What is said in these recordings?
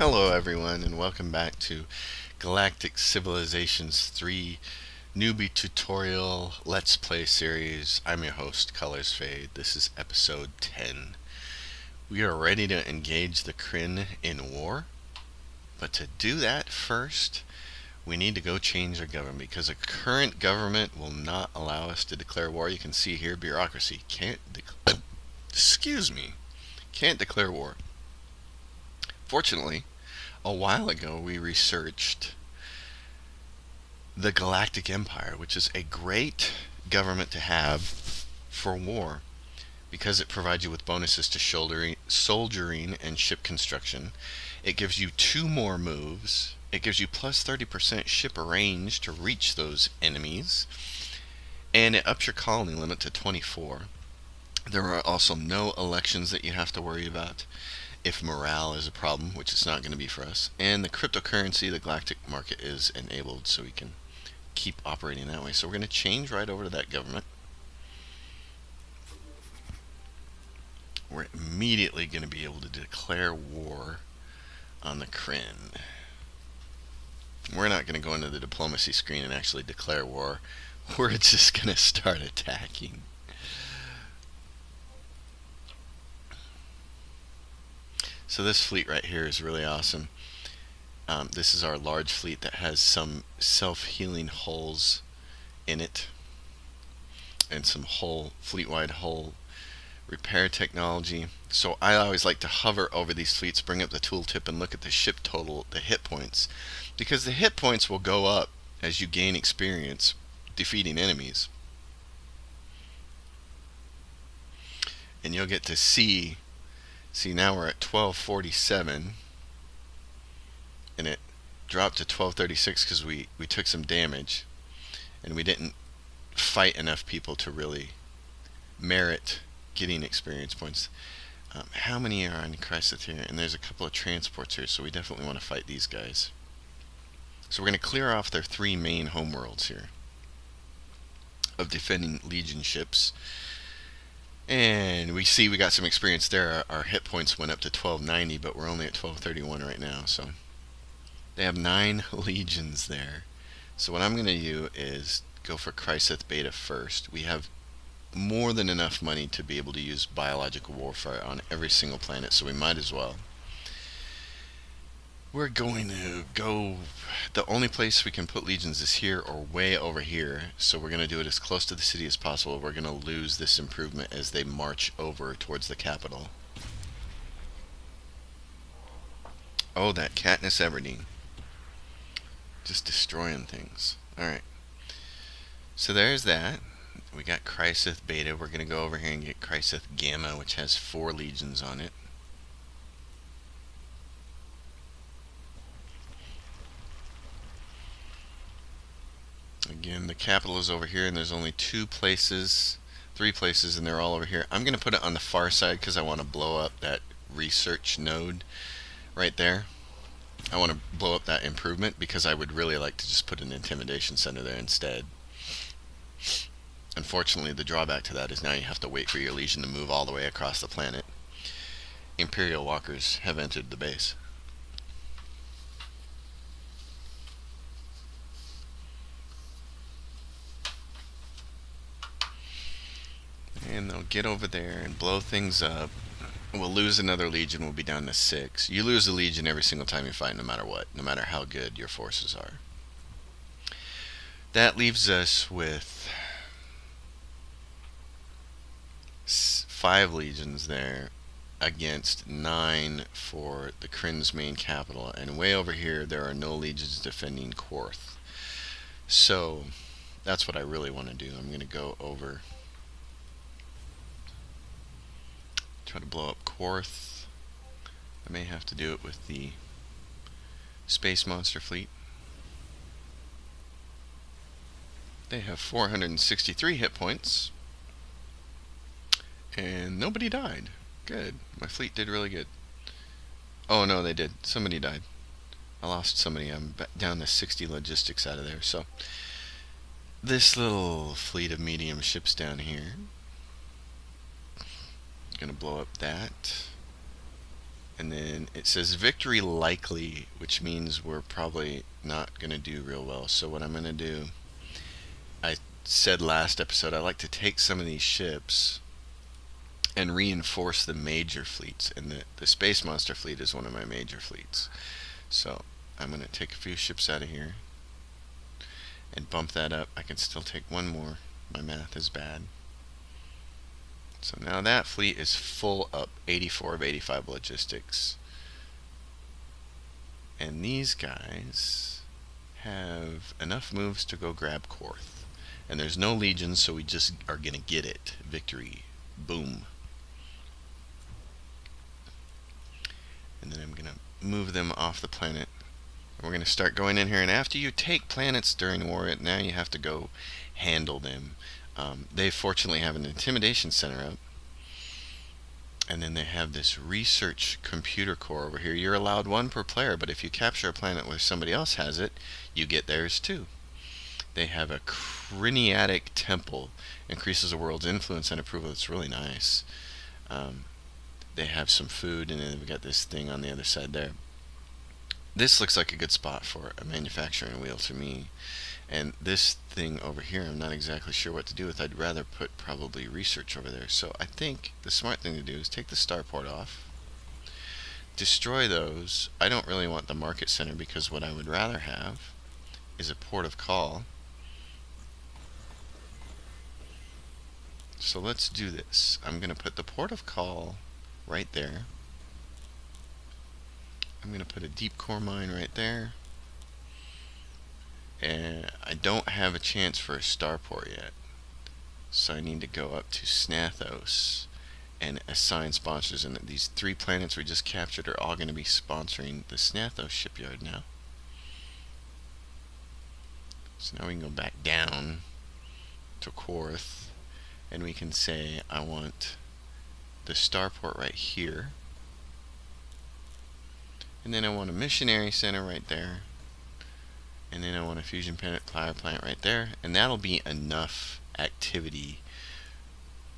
Hello everyone and welcome back to Galactic Civilizations 3 Newbie Tutorial Let's Play series. I'm your host, Colors Fade. This is episode 10. We are ready to engage the Kryn in war, but to do that first, we need to go change our government because the current government will not allow us to declare war. You can see here, bureaucracy can't declare war. Fortunately, a while ago we researched the Galactic Empire, which is a great government to have for war because it provides you with bonuses to soldiering and ship construction. It gives you 2 more moves. It gives you plus 30% ship range to reach those enemies, and it ups your colony limit to 24. There are also no elections that you have to worry about if morale is a problem, which it's not going to be for us. And the cryptocurrency, the galactic market, is enabled, so we can keep operating that way. So we're going to change right over to that government. We're immediately going to be able to declare war on the Kryn. We're not going to go into the diplomacy screen and actually declare war. We're just going to start attacking. So this fleet right here is really awesome. This is our large fleet that has some self-healing hulls in it and some fleet-wide hull repair technology. So I always like to hover over these fleets, bring up the tooltip, and look at the ship total, the hit points, because the hit points will go up as you gain experience defeating enemies. And you'll get to see now we're at 1247, and it dropped to 1236 because we took some damage and we didn't fight enough people to really merit getting experience points. How many are on Crisis here? And there's a couple of transports here, so we definitely want to fight these guys. So we're going to clear off their 3 main homeworlds here of defending Legion ships. And we see we got some experience there. Our hit points went up to 1290, but we're only at 1231 right now. So they have 9 legions there. So what I'm going to do is go for Chrysith Beta first. We have more than enough money to be able to use biological warfare on every single planet, so we might as well. We're going to go, the only place we can put legions is here or way over here, so we're going to do it as close to the city as possible. We're going to lose this improvement as they march over towards the capital. Oh, that Katniss Everdeen. Just destroying things. Alright. So there's that. We got Chrysith Beta. We're going to go over here and get Chrysith Gamma, which has 4 legions on it. Again, the capital is over here, and there's only 3 places, and they're all over here. I'm going to put it on the far side because I want to blow up that research node right there. I want to blow up that improvement because I would really like to just put an intimidation center there instead. Unfortunately, the drawback to that is now you have to wait for your legion to move all the way across the planet. Imperial walkers have entered the base. And they'll get over there and blow things up. We'll lose another legion. We'll be down to 6. You lose a legion every single time you fight, no matter what, no matter how good your forces are. That leaves us with 5 legions there against 9 for the Kryn's main capital. And way over here, there are no legions defending Korth. So that's what I really want to do. I'm going to go over, try to blow up Korth. I may have to do it with the Space Monster fleet. They have 463 hit points. And nobody died. Good. My fleet did really good. Oh no, they did. Somebody died. I lost somebody. I'm down to 60 logistics out of there. So this little fleet of medium ships down here, I'm gonna blow up that. And then it says victory likely, which means we're probably not going to do real well. So what I'm going to do, I said last episode, I like to take some of these ships and reinforce the major fleets. And the Space Monster fleet is one of my major fleets. So I'm going to take a few ships out of here and bump that up. I can still take one more. My math is bad. So now that fleet is full up, 84 of 85 logistics. And these guys have enough moves to go grab Korth. And there's no legions, so we just are going to get it. Victory. Boom. And then I'm going to move them off the planet. We're going to start going in here. And after you take planets during war, now you have to go handle them. They fortunately have an intimidation center up. And then they have this research computer core over here. You're allowed one per player, but if you capture a planet where somebody else has it, you get theirs too. They have a Criniatic temple. Increases the world's influence and approval. It's really nice. They have some food, and then we got this thing on the other side there. This looks like a good spot for a manufacturing wheel to me. And this thing over here, I'm not exactly sure what to do with. I'd rather put probably research over there. So I think the smart thing to do is take the starport off, destroy those. I don't really want the market center, because what I would rather have is a port of call. So let's do this. I'm going to put the port of call right there. I'm going to put a deep core mine right there. And I don't have a chance for a starport yet. So I need to go up to Snathos and assign sponsors. And these 3 planets we just captured are all going to be sponsoring the Snathos shipyard now. So now we can go back down to Korth, and we can say I want the starport right here. And then I want a missionary center right there. And then I want a fusion power plant right there. And that'll be enough activity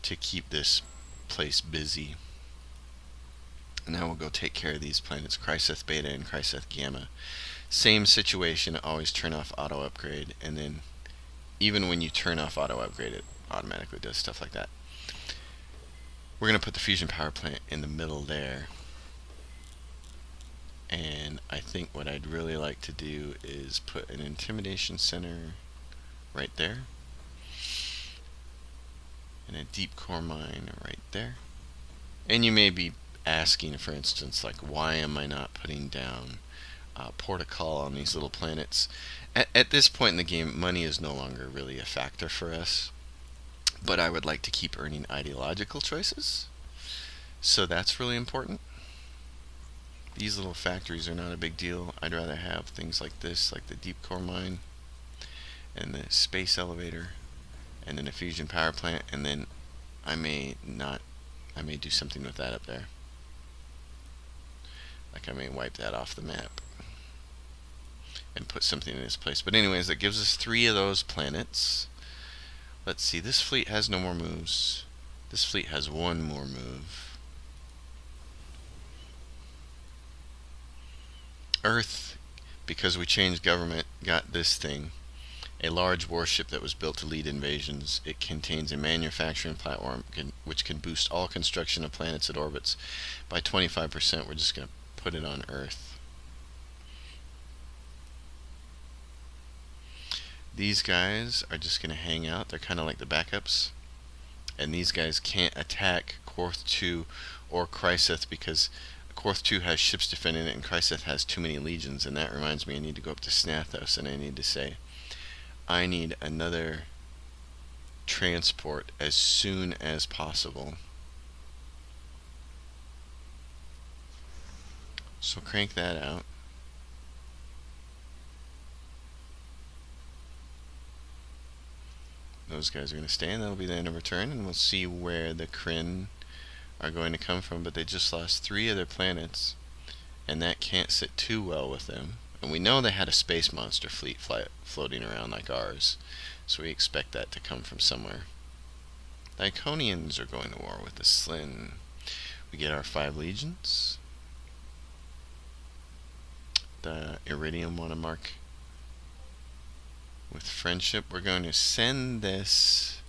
to keep this place busy. And now we'll go take care of these planets, Chryseth Beta and Chryseth Gamma. Same situation, always turn off auto upgrade. And then even when you turn off auto upgrade, it automatically does stuff like that. We're going to put the fusion power plant in the middle there. And I think what I'd really like to do is put an intimidation center right there, and a deep core mine right there. And you may be asking, for instance, like, why am I not putting down port of call on these little planets? At this point in the game, money is no longer really a factor for us, but I would like to keep earning ideological choices, so that's really important. These little factories are not a big deal. I'd rather have things like this, like the deep core mine and the space elevator and then a fusion power plant, and then I may do something with that up there. Like I may wipe that off the map and put something in its place. But anyways, that gives us 3 of those planets. Let's see, this fleet has no more moves. This fleet has 1 more move. Earth, because we changed government, got this thing. A large warship that was built to lead invasions. It contains a manufacturing platform which can boost all construction of planets it orbits by 25%. We're just going to put it on Earth. These guys are just going to hang out. They're kind of like the backups. And these guys can't attack Korth 2 or Chryseth, because Korth 2 has ships defending it and Chryseth has too many legions. And that reminds me, I need to go up to Snathos and I need to say, I need another transport as soon as possible. So crank that out. Those guys are going to stay, and that'll be the end of return, and we'll see where the Kryn are going to come from. But they just lost 3 of their planets, and that can't sit too well with them. And we know they had a space monster fleet floating around like ours, so we expect that to come from somewhere. The Iconians are going to war with the Slyn. We get our 5 legions. the iridium want to mark with friendship. We're going to send this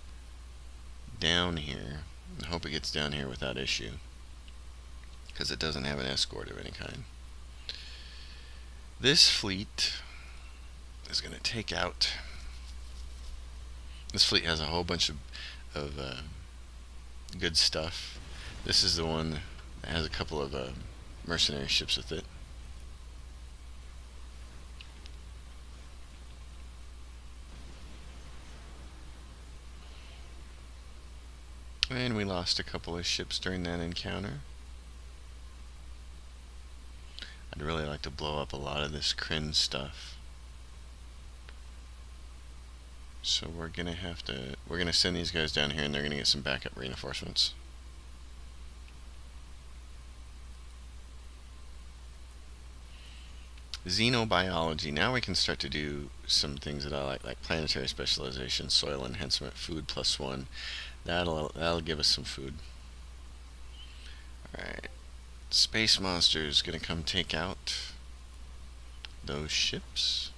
down here and hope it gets down here without issue, because it doesn't have an escort of any kind. This fleet is going to take out. This fleet has a whole bunch of good stuff. This is the one that has a couple of mercenary ships with it. And we lost a couple of ships during that encounter. I'd really like to blow up a lot of this Kryn stuff. So we're gonna send these guys down here, and they're gonna get some backup reinforcements. Xenobiology. Now we can start to do some things that I like planetary specialization, soil enhancement, food +1. That'll give us some food. Alright. Space Monster's gonna come take out those ships.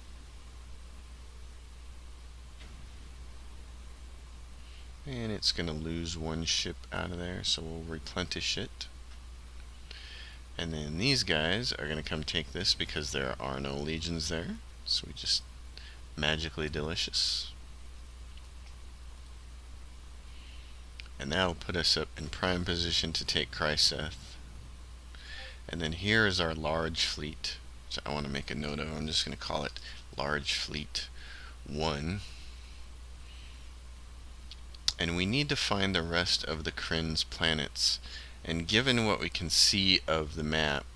And it's gonna lose one ship out of there, so we'll replenish it. And then these guys are gonna come take this because there are no legions there. So we just magically delicious. And that'll put us up in prime position to take Chryseth. And then here is our large fleet, which I want to make a note of. I'm just going to call it Large Fleet 1. And we need to find the rest of the Kryn's planets. And given what we can see of the map,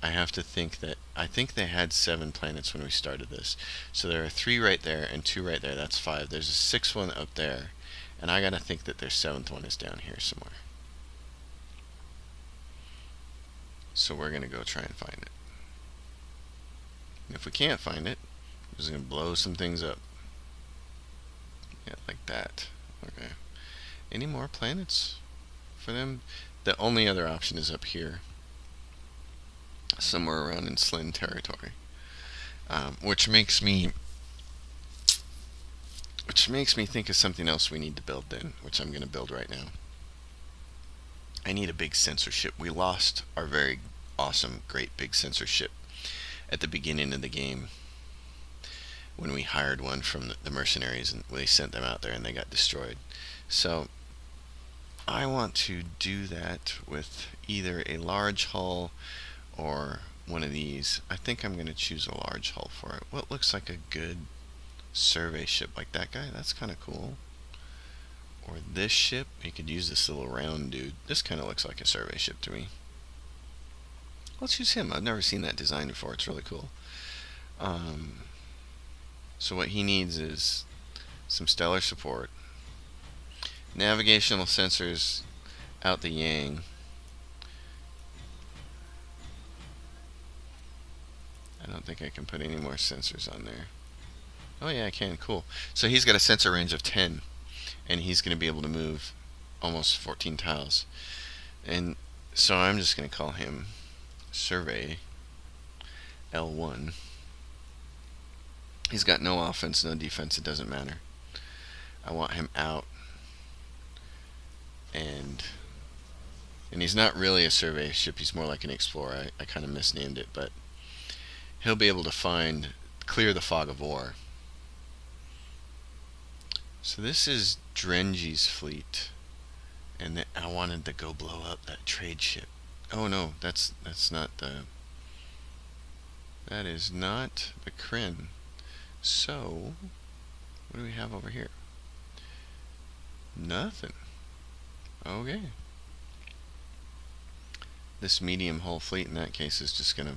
I have to think that, I think they had 7 planets when we started this. So there are 3 right there and 2 right there. That's 5. There's a 6th one up there. And I gotta think that their 7th one is down here somewhere. So we're gonna go try and find it. And if we can't find it, we're just gonna blow some things up. Yeah, like that. Okay. Any more planets for them? The only other option is up here, somewhere around in Slin territory, which makes me think of something else we need to build then, which I'm going to build right now. I need a big censorship. We lost our very awesome, great big censorship at the beginning of the game when we hired one from the mercenaries, and they sent them out there and they got destroyed. So I want to do that with either a large hull or one of these. I think I'm going to choose a large hull for it. What looks like a good survey ship, like that guy? That's kind of cool. Or this ship. You could use this little round dude. This kind of looks like a survey ship to me. Let's use him. I've never seen that design before. It's really cool. So what he needs is some stellar support, navigational sensors out the yang. I don't think I can put any more sensors on there. Oh yeah, I can. Cool. So he's got a sensor range of 10, and he's going to be able to move almost 14 tiles. And so I'm just going to call him Survey L1. He's got no offense, no defense. It doesn't matter. I want him out. And he's not really a survey ship. He's more like an explorer. I kind of misnamed it, but he'll be able to clear the fog of war. So this is Drengi's fleet, and I wanted to go blow up that trade ship. Oh no, that's not the. That is not the Kryn. So what do we have over here? Nothing. Okay. This medium hull fleet in that case is just gonna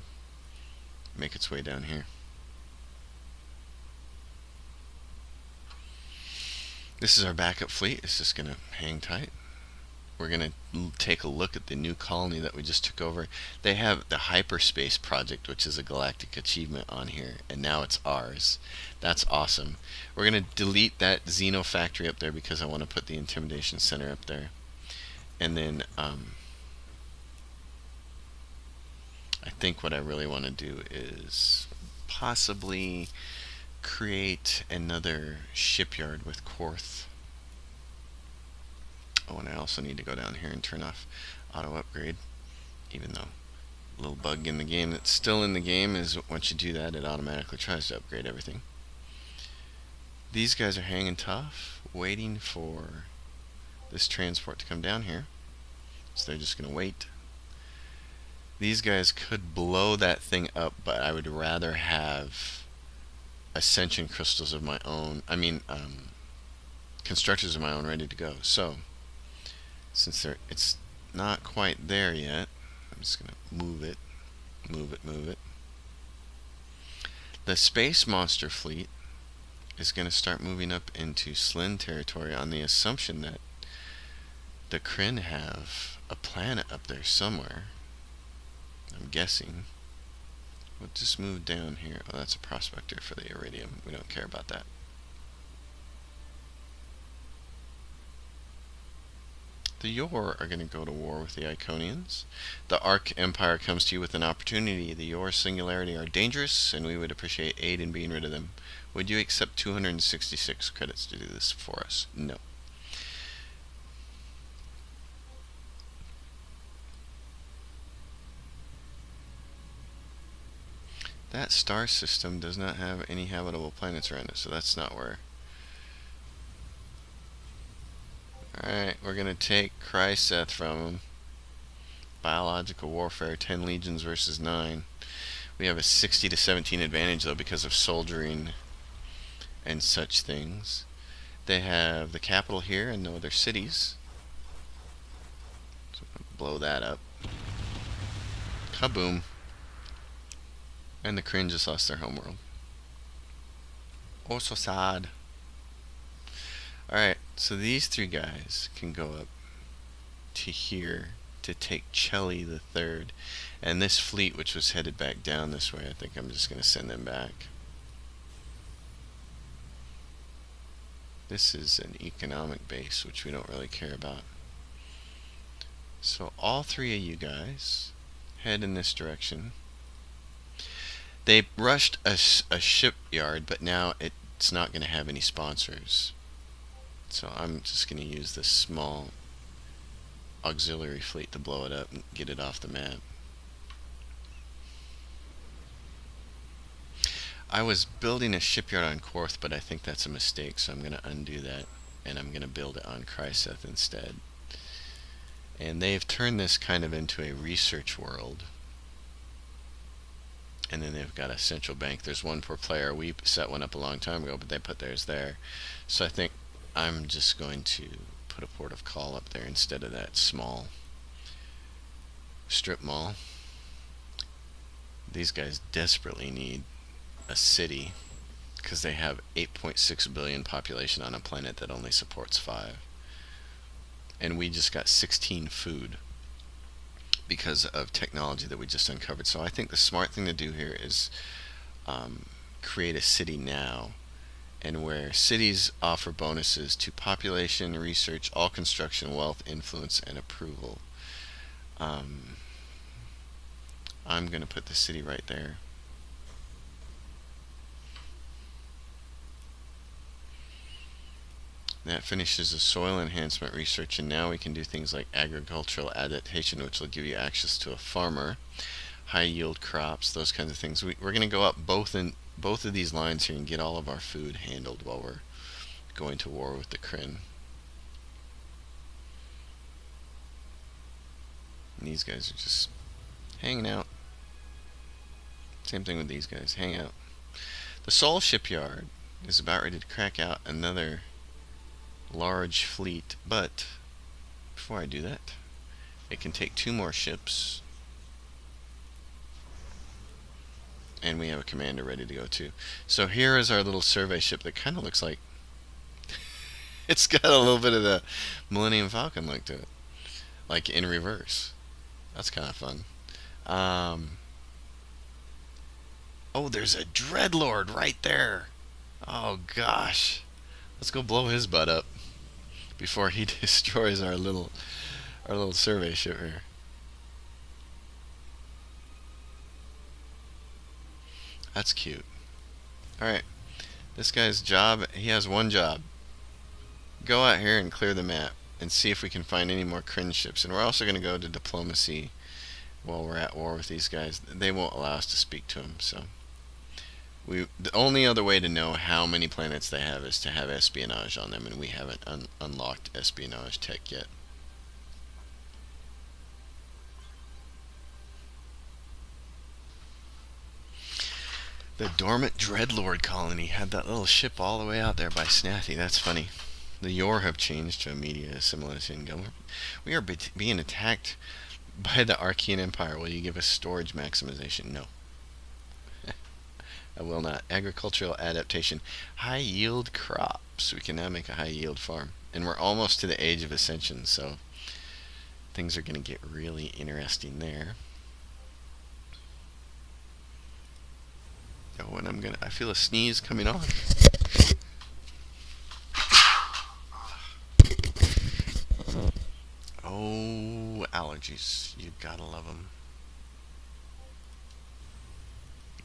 make its way down here. This is our backup fleet. It's just gonna hang tight. We're gonna take a look at the new colony that we just took over. They have the hyperspace project, which is a galactic achievement on here, and now it's ours. That's awesome. We're gonna delete that Xeno factory up there because I want to put the intimidation center up there. And then I think what I really want to do is possibly create another shipyard with Korth. Oh, and I also need to go down here and turn off auto upgrade, even though a little bug in the game that's still in the game is once you do that, it automatically tries to upgrade everything. These guys are hanging tough, waiting for this transport to come down here, so they're just gonna wait. These guys could blow that thing up, but I would rather have ascension crystals of my own, constructors of my own ready to go. So since it's not quite there yet, I'm just gonna move it. The space monster fleet is gonna start moving up into Slin territory on the assumption that the Kryn have a planet up there somewhere. I'm guessing. We'll just move down here. Oh, that's a prospector for the iridium. We don't care about that. The Yor are going to go to war with the Iconians. The Ark Empire comes to you with an opportunity. The Yor Singularity are dangerous, and we would appreciate aid in being rid of them. Would you accept 266 credits to do this for us? No. That star system does not have any habitable planets around it, so that's not where. Alright, we're going to take Chryseth from them. Biological warfare, 10 legions versus 9. We have a 60 to 17 advantage, though, because of soldiering and such things. They have the capital here and no other cities. So I'm going to blow that up. Kaboom. And the Kryn just lost their homeworld. Oh, so sad. Alright, so these three guys can go up to here to take Chelly the Third. And this fleet, which was headed back down this way, I think I'm just going to send them back. This is an economic base, which we don't really care about. So all three of you guys head in this direction. They rushed a shipyard, but now it's not going to have any sponsors. So I'm just going to use this small auxiliary fleet to blow it up and get it off the map. I was building a shipyard on Korth, but I think that's a mistake, so I'm going to undo that, and I'm going to build it on Chryseth instead. And they've turned this kind of into a research world. And then they've got a central bank. There's one per player. We set one up a long time ago, but they put theirs there. So I think I'm just going to put a port of call up there instead of that small strip mall. These guys desperately need a city because they have 8.6 billion population on a planet that only supports 5. And we just got 16 food because of technology that we just uncovered. So I think the smart thing to do here is create a city now, and where cities offer bonuses to population, research, all construction, wealth, influence, and approval. I'm going to put the city right there. That finishes the soil enhancement research, and now we can do things like agricultural adaptation, which will give you access to a farmer, high yield crops, those kinds of things. We're going to go up both of these lines here and get all of our food handled while we're going to war with the Kryn. And these guys are just hanging out. Same thing with these guys, hang out. The Sol shipyard is about ready to crack out another large fleet, but before I do that, it can take 2 more ships, and we have a commander ready to go too. So here is our little survey ship that kind of looks like it's got a little bit of the Millennium Falcon look to it, like in reverse. That's kind of fun. Oh, there's a Dreadlord right there. Oh gosh, let's go blow his butt up before he destroys our little survey ship here. That's cute. Alright, this guy's job, he has one job. Go out here and clear the map and see if we can find any more Kryn ships. And we're also going to go to diplomacy while we're at war with these guys. They won't allow us to speak to them, so the only other way to know how many planets they have is to have espionage on them, and we haven't unlocked espionage tech yet. The dormant Dreadlord colony had that little ship all the way out there by Snathy. That's funny. The Yor have changed to a media assimilation government. We are being attacked by the Archean Empire. Will you give us storage maximization? No. I will not. Agricultural adaptation. High yield crops. We can now make a high yield farm. And we're almost to the age of ascension, so things are going to get really interesting there. Oh, and I feel a sneeze coming on. Oh, allergies. You gotta love them.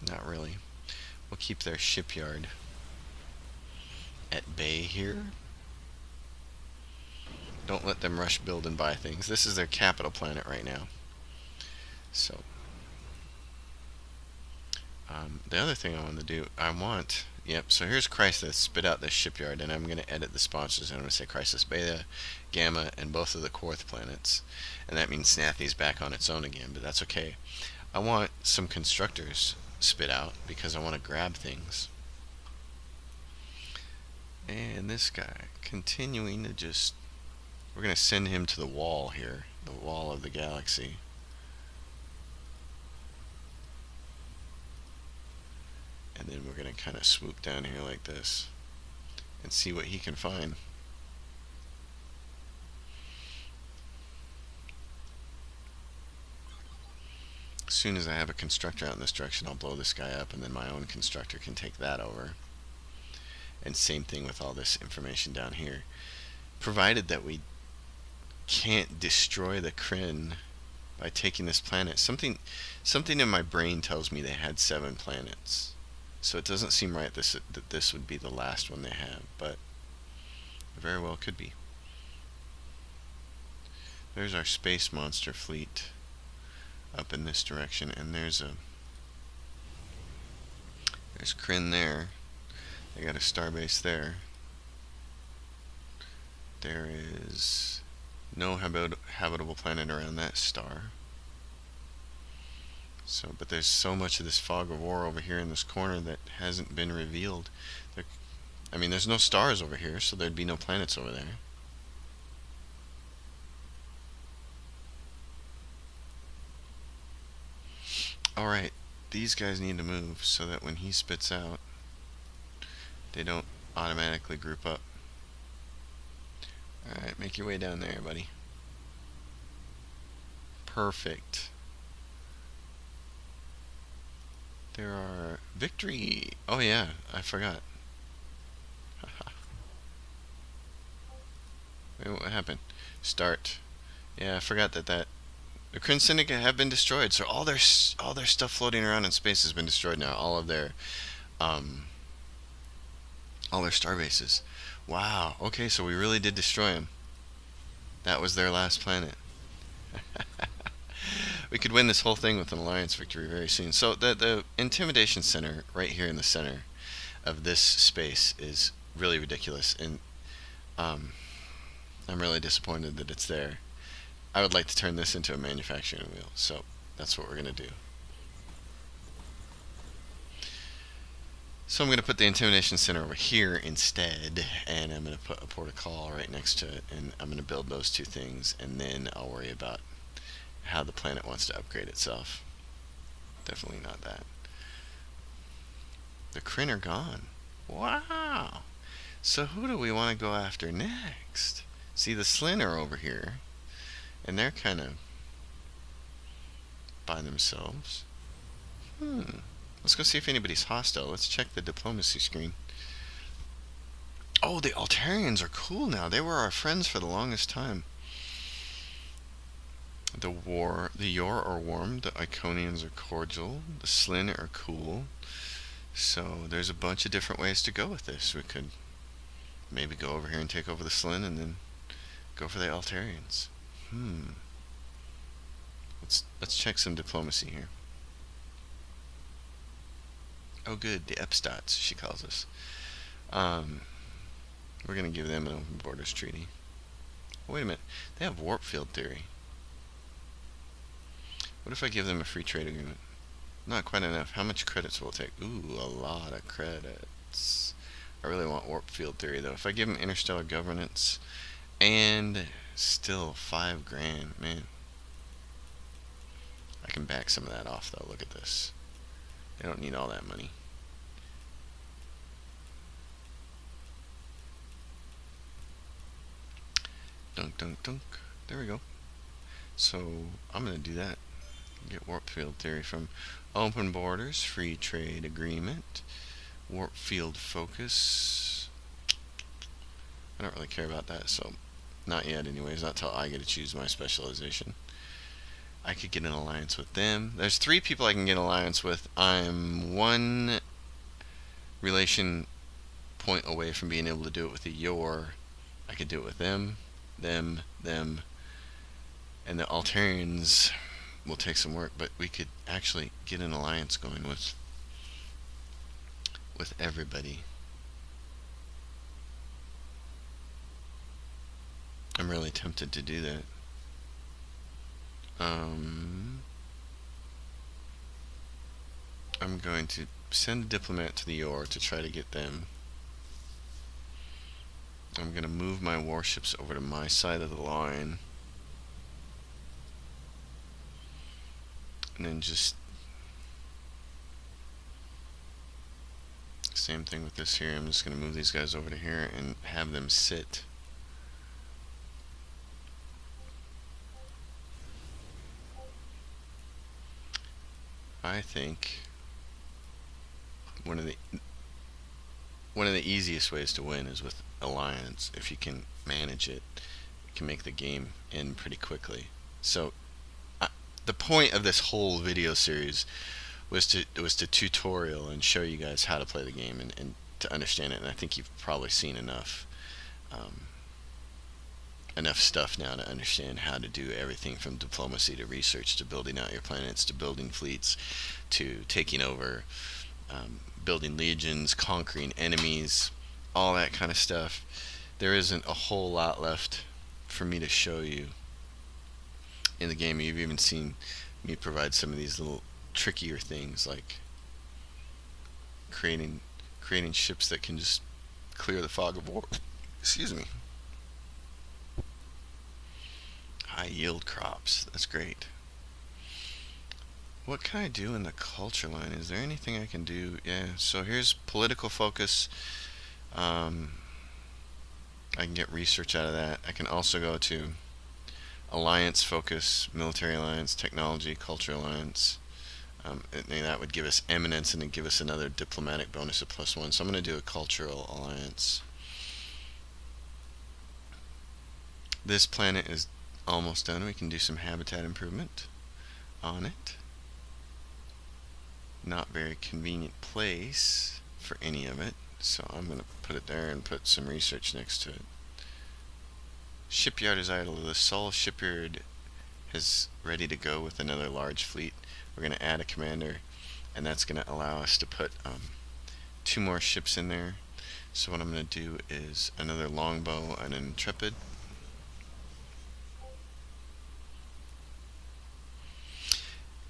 Not really. We'll keep their shipyard at bay here. Don't let them rush build and buy things. This is their capital planet right now. So, the other thing I want to do, so here's Crisis, spit out this shipyard, and I'm going to edit the sponsors, and I'm going to say Crisis Beta, Gamma, and both of the Korth planets. And that means Snathy's back on its own again, but that's okay. I want some constructors spit out, because I want to grab things. And this guy, continuing to just, we're going to send him to the wall here, the wall of the galaxy. And then we're going to kind of swoop down here like this and see what he can find. As soon as I have a constructor out in this direction, I'll blow this guy up, and then my own constructor can take that over. And same thing with all this information down here. Provided that we can't destroy the Kryn by taking this planet. Something in my brain tells me they had 7 planets. So it doesn't seem right that this would be the last one they have, but it very well could be. There's our space monster fleet up in this direction, and there's Kryn there. They got a starbase there. There is no habitable planet around that star. So, but there's so much of this fog of war over here in this corner that hasn't been revealed. There's no stars over here, so there'd be no planets over there. Alright, these guys need to move so that when he spits out, they don't automatically group up. Alright, make your way down there, buddy. Perfect. There are victory. Oh yeah, I forgot. Wait, what happened? Start. Yeah, I forgot that the Kryn Syndicate have been destroyed. So all their stuff floating around in space has been destroyed now. All their star bases. Wow. Okay, so we really did destroy them. That was their last planet. We could win this whole thing with an alliance victory very soon. So the intimidation center right here in the center of this space is really ridiculous, and I'm really disappointed that it's there. I would like to turn this into a manufacturing wheel, so that's what we're going to do. So I'm going to put the intimidation center over here instead, and I'm going to put a port of call right next to it, and I'm going to build those two things, and then I'll worry about how the planet wants to upgrade itself. Definitely not that. The Kryn are gone. Wow. So who do we want to go after next? See, the Slyn are over here, and they're kind of by themselves. Let's go see if anybody's hostile. Let's check the diplomacy screen. Oh, the Altarians are cool now. They were our friends for the longest time. The Yor are warm, the Iconians are cordial, the Slyn are cool, So there's a bunch of different ways to go with this. We could maybe go over here and take over the Slin and then go for the Altarians. Let's check some diplomacy here. Oh good, the Epstats, she calls us. We're gonna give them an open borders treaty. Oh, wait a minute, they have warp field theory. What if I give them a free trade agreement? Not quite enough. How much credits will it take? Ooh, a lot of credits. I really want warp field theory though. If I give them interstellar governance and still 5 grand, man. I can back some of that off though. Look at this. They don't need all that money. Dunk, dunk, dunk. There we go. So I'm gonna do that. Get warp field theory from open borders, free trade agreement, warp field focus. I don't really care about that, so not yet anyways, not till I get to choose my specialization. I could get an alliance with them. There's 3 people I can get an alliance with. I'm 1 relation point away from being able to do it with the Yor. I could do it with them, them, and the Altarians will take some work, but we could actually get an alliance going with everybody. I'm really tempted to do that. I'm going to send a diplomat to the Yor to try to get them. I'm going to move my warships over to my side of the line. And then just same thing with this here. I'm just going to move these guys over to here and have them sit. I think one of the easiest ways to win is with alliance. If you can manage it, you can make the game end pretty quickly. So the point of this whole video series was to tutorial and show you guys how to play the game and to understand it. And I think you've probably seen enough stuff now to understand how to do everything from diplomacy to research to building out your planets to building fleets to taking over, building legions, conquering enemies, all that kind of stuff. There isn't a whole lot left for me to show you in the game. You've even seen me provide some of these little trickier things like creating ships that can just clear the fog of war. Excuse me. High yield crops. That's great. What can I do in the culture line? Is there anything I can do? Yeah, so here's political focus. I can get research out of that. I can also go to alliance focus, military alliance, technology, culture alliance. And that would give us eminence and then give us another diplomatic bonus of +1. So I'm going to do a cultural alliance. This planet is almost done. We can do some habitat improvement on it. Not very convenient place for any of it, so I'm going to put it there and put some research next to it. Shipyard is idle. The Sol shipyard is ready to go with another large fleet. We're going to add a commander, and that's going to allow us to put 2 more ships in there. So what I'm going to do is another longbow and an intrepid.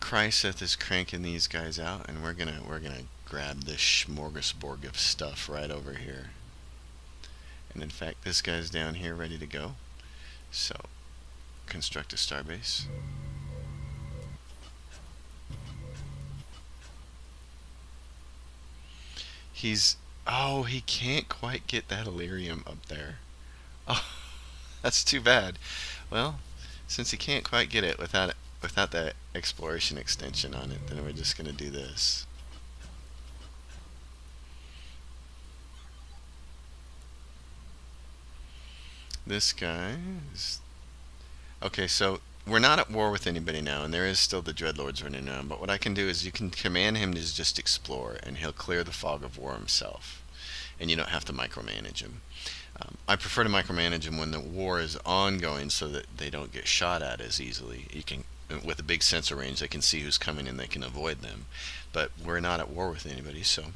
Chryseth is cranking these guys out, and we're gonna grab this smorgasbord of stuff right over here. And in fact, this guy's down here ready to go. So construct a starbase. He can't quite get that Illyrium up there. Oh, that's too bad. Well, since he can't quite get it without that exploration extension on it, then we're just going to do this. This guy is... Okay, so we're not at war with anybody now, and there is still the Dreadlords running around. But what I can do is you can command him to just explore, and he'll clear the fog of war himself, and you don't have to micromanage him. I prefer to micromanage them when the war is ongoing so that they don't get shot at as easily. You can, with a big sensor range, they can see who's coming and they can avoid them. But we're not at war with anybody, so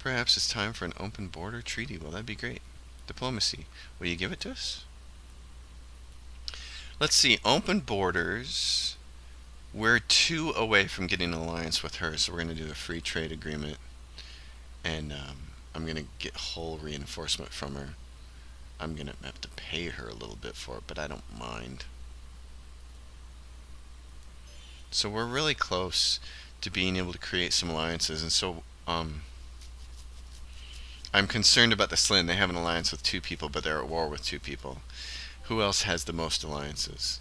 perhaps it's time for an open border treaty. Well, that'd be great. Diplomacy. Will you give it to us? Let's see. Open borders. We're 2 away from getting an alliance with her, so we're going to do a free trade agreement. And I'm going to get hull reinforcement from her. I'm going to have to pay her a little bit for it, but I don't mind. So we're really close to being able to create some alliances, and so I'm concerned about the Slin. They have an alliance with 2 people, but they're at war with 2 people. Who else has the most alliances?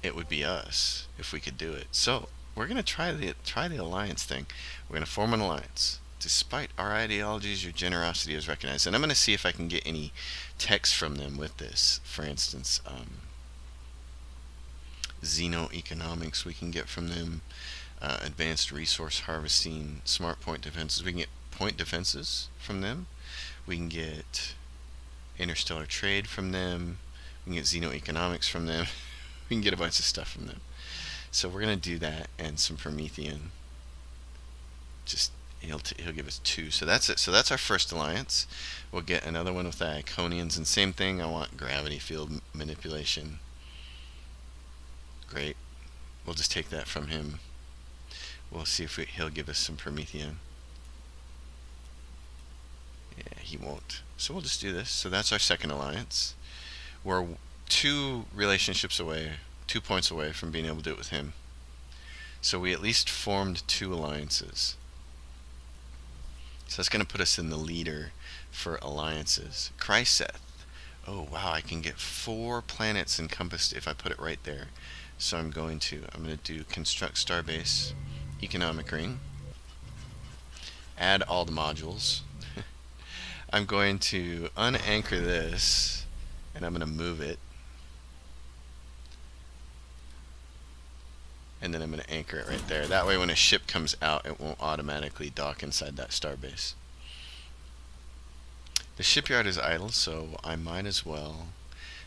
It would be us if we could do it. So we're going to try the alliance thing. We're going to form an alliance. Despite our ideologies, your generosity is recognized. And I'm going to see if I can get any text from them with this. For instance, xeno-economics we can get from them. Advanced resource harvesting, smart point defenses. We can get point defenses from them. We can get interstellar trade from them. We can get xeno-economics from them. We can get a bunch of stuff from them. So we're going to do that, and some Promethean. Just he'll give us 2. So that's it. So that's our first alliance. We'll get another one with the Iconians, and same thing. I want gravity field manipulation. Great. We'll just take that from him. We'll see if he'll give us some Promethean. Yeah, he won't. So we'll just do this. So that's our second alliance. We're 2 relationships away, 2 points away from being able to do it with him. So we at least formed 2 alliances. So that's going to put us in the leader for alliances. Chryseth. Oh wow, I can get 4 planets encompassed if I put it right there. So I'm going to do construct Starbase, economic ring, add all the modules. I'm going to unanchor this, and I'm going to move it. And then I'm going to anchor it right there. That way when a ship comes out, it won't automatically dock inside that starbase. The shipyard is idle, so I might as well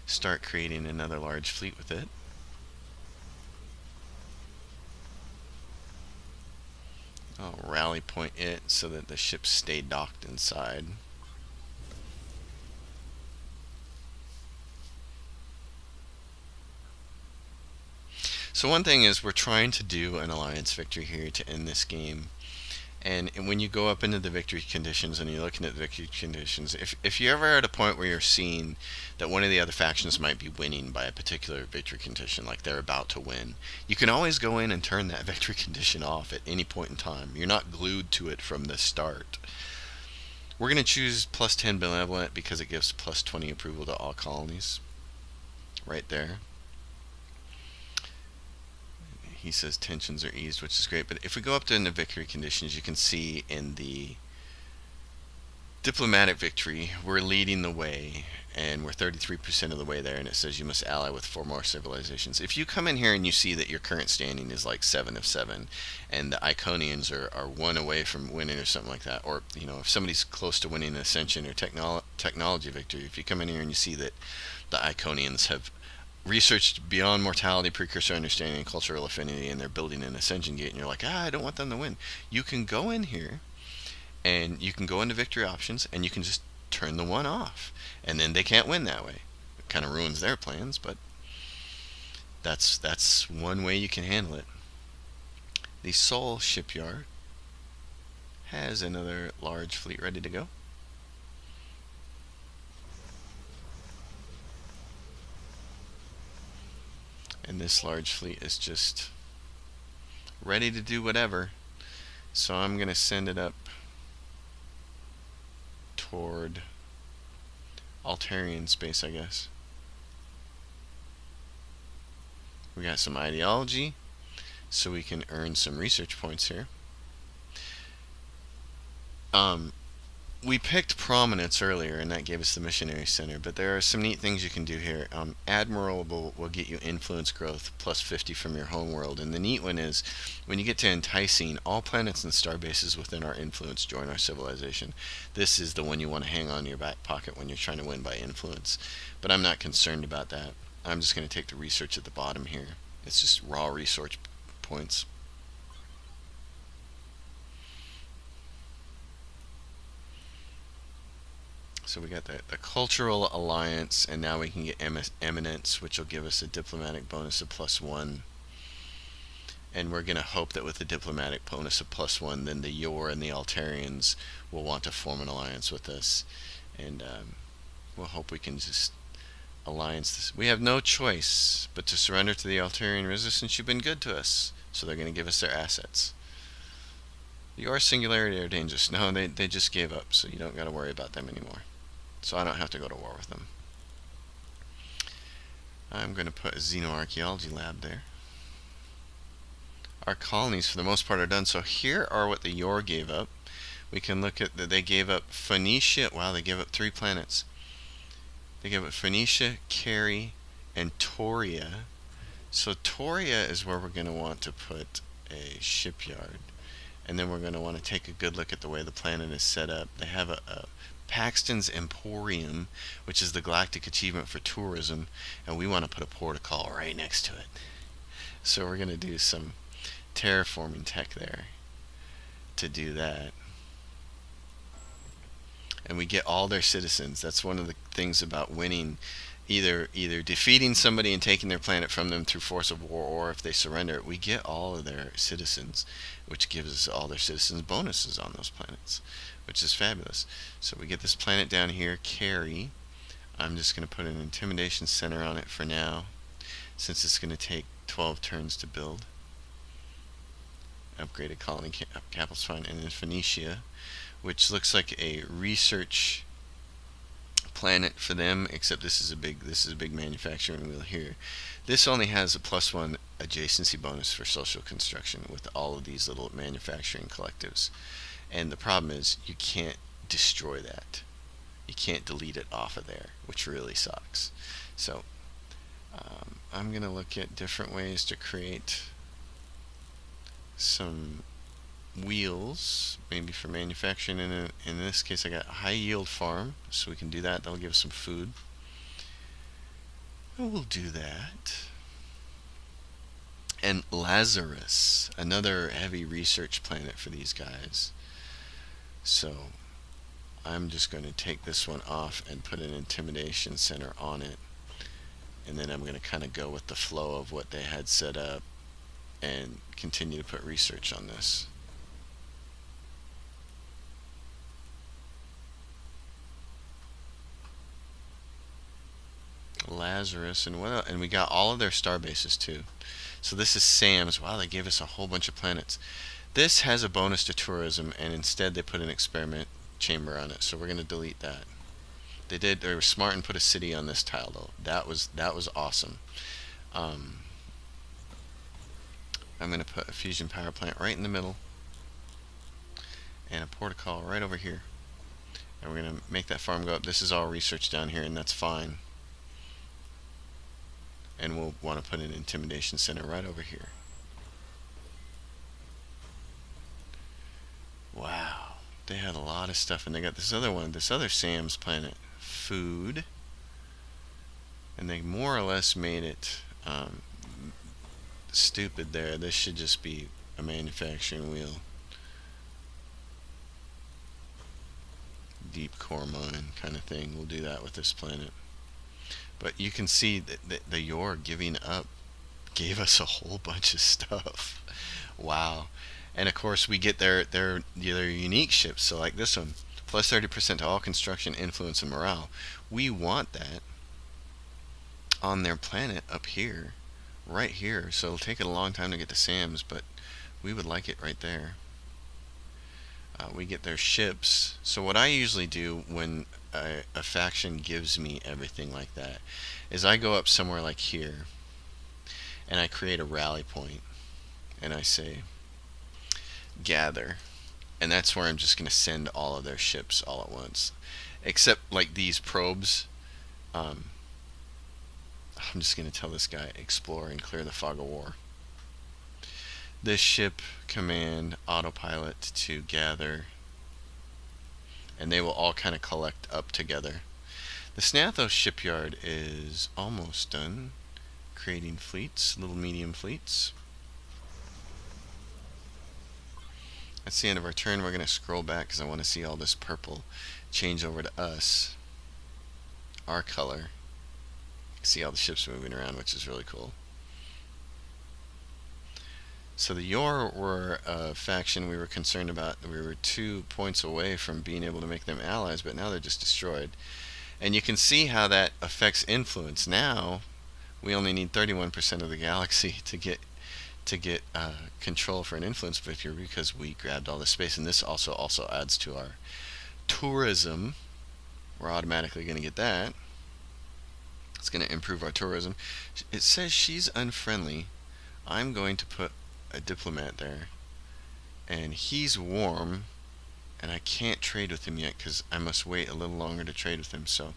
start creating another large fleet with it. I'll rally point it so that the ships stay docked inside. So one thing is we're trying to do an alliance victory here to end this game. And when you go up into the victory conditions and you're looking at the victory conditions, if you're ever at a point where you're seeing that one of the other factions might be winning by a particular victory condition, like they're about to win, you can always go in and turn that victory condition off at any point in time. You're not glued to it from the start. We're going to choose plus 10 benevolent because it gives plus 20 approval to all colonies. Right there. He says tensions are eased, which is great. But if we go up to the victory conditions, you can see in the diplomatic victory, we're leading the way, and we're 33% of the way there, and it says you must ally with 4 more civilizations. If you come in here and you see that your current standing is like 7 of 7, and the Iconians are 1 away from winning or something like that, or if somebody's close to winning an Ascension or technology victory, if you come in here and you see that the Iconians have researched beyond mortality, precursor understanding, and cultural affinity, and they're building an ascension gate, and you're like, I don't want them to win. You can go in here, and you can go into victory options, and you can just turn the 1 off, and then they can't win that way. It kind of ruins their plans, but that's one way you can handle it. The Sol shipyard has another large fleet ready to go. And this large fleet is just ready to do whatever. So I'm going to send it up toward Altarian space, I guess. We got some ideology, so we can earn some research points here. we picked prominence earlier, and that gave us the missionary center, but there are some neat things you can do here. Admirable will get you influence growth plus 50 from your home world, and the neat one is when you get to enticing, all planets and star bases within our influence join our civilization. This is the one you want to hang on in your back pocket when you're trying to win by influence, but I'm not concerned about that. I'm just going to take the research at the bottom here. It's just raw research points. So we got the cultural alliance, and now we can get eminence, which will give us a diplomatic bonus of +1. And we're going to hope that with the diplomatic bonus of +1, then the Yor and the Altarians will want to form an alliance with us. And we'll hope we can just alliance this. We have no choice but to surrender to the Altarian resistance. You've been good to us, so they're going to give us their assets. Your singularity are dangerous. No, they just gave up, so you don't got to worry about them anymore. So I don't have to go to war with them. I'm going to put a xenoarchaeology lab there. Our colonies, for the most part, are done. So here are what the Yor gave up. We can look at that they gave up Phoenicia. Wow, they gave up 3 planets. They gave up Phoenicia, Carrie, and Torria. So Torria is where we're going to want to put a shipyard. And then we're going to want to take a good look at the way the planet is set up. They have a Paxton's Emporium, which is the galactic achievement for tourism, and we want to put a protocol right next to it. So we're going to do some terraforming tech there to do that. And we get all their citizens. That's one of the things about winning. Either defeating somebody and taking their planet from them through force of war, or if they surrender, we get all of their citizens, which gives us all their citizens bonuses on those planets, which is fabulous. So we get this planet down here, Carrie. I'm just going to put an intimidation center on it for now, since it's going to take 12 turns to build. Upgraded colony capital's fine. And then Phoenicia, which looks like a research planet for them, except this is a big manufacturing wheel here. This only has a +1 adjacency bonus for social construction with all of these little manufacturing collectives. And the problem is you can't destroy that. You can't delete it off of there, which really sucks. So I'm going to look at different ways to create some wheels, maybe for manufacturing. In this case, I got a high yield farm, so we can do that. That'll give us some food. And we'll do that. And Lazarus, another heavy research planet for these guys. So I'm just going to take this one off and put an intimidation center on it. And then I'm going to kind of go with the flow of what they had set up and continue to put research on this. Lazarus, and what else? And we got all of their star bases too. So this is Sam's. Wow, they gave us a whole bunch of planets. This has a bonus to tourism, and instead they put an experiment chamber on it. So we're going to delete that. They were smart and put a city on this tile though. That was awesome. I'm going to put a fusion power plant right in the middle, and a protocol right over here. And we're going to make that farm go up. This is all research down here, and that's fine. And we'll want to put an intimidation center right over here. Wow, they had a lot of stuff, and they got this other one, this other Sam's planet, food, and they more or less made it stupid there. This should just be a manufacturing wheel. Deep core mine kind of thing. We'll do that with this planet. But you can see that the Yor giving up gave us a whole bunch of stuff. Wow. And of course we get their unique ships. So like this one, plus 30% to all construction, influence, and morale. We want that on their planet up here, right here. So it'll take it a long time to get to Sam's, but we would like it right there. We get their ships. So what I usually do when a faction gives me everything like that is I go up somewhere like here and I create a rally point and I say gather, And that's where I'm just going to send all of their ships all at once. Except like these probes. I'm just going to tell this guy, explore and clear the fog of war. This ship command autopilot to gather. And they will all kind of collect up together. The Snathos shipyard is almost done. Creating fleets, little medium fleets. That's the end of our turn. We're going to scroll back because I want to see all this purple change over to us. Our color. See all the ships moving around, which is really cool. So the Yor were a faction we were concerned about. We were 2 points away from being able to make them allies, but now they're just destroyed. And you can see how that affects influence. Now we only need 31% of the galaxy to get control for an influence victory because we grabbed all the space. And this also adds to our tourism. We're automatically going to get that. It's going to improve our tourism. It says she's unfriendly. I'm going to put a diplomat there, and he's warm, and I can't trade with him yet because I must wait a little longer to trade with him. So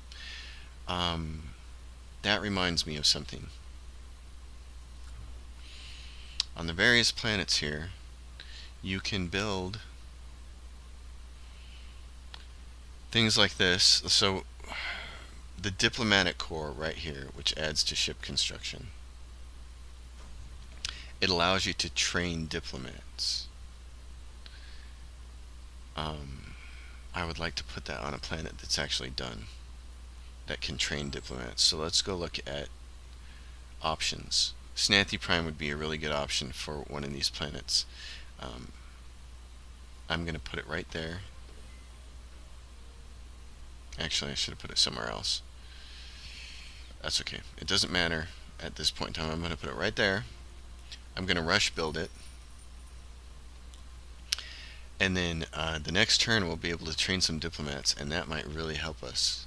that reminds me of something. On the various planets here, you can build things like this. So the diplomatic corps right here, which adds to ship construction, it allows you to train diplomats. I would like to put that on a planet that's actually done, that can train diplomats. So let's go look at options. Snathy Prime would be a really good option for one of these planets. I'm going to put it right there. Actually, I should have put it somewhere else. That's okay. It doesn't matter at this point in time. I'm going to put it right there. I'm going to rush build it. And then the next turn we'll be able to train some diplomats, and that might really help us.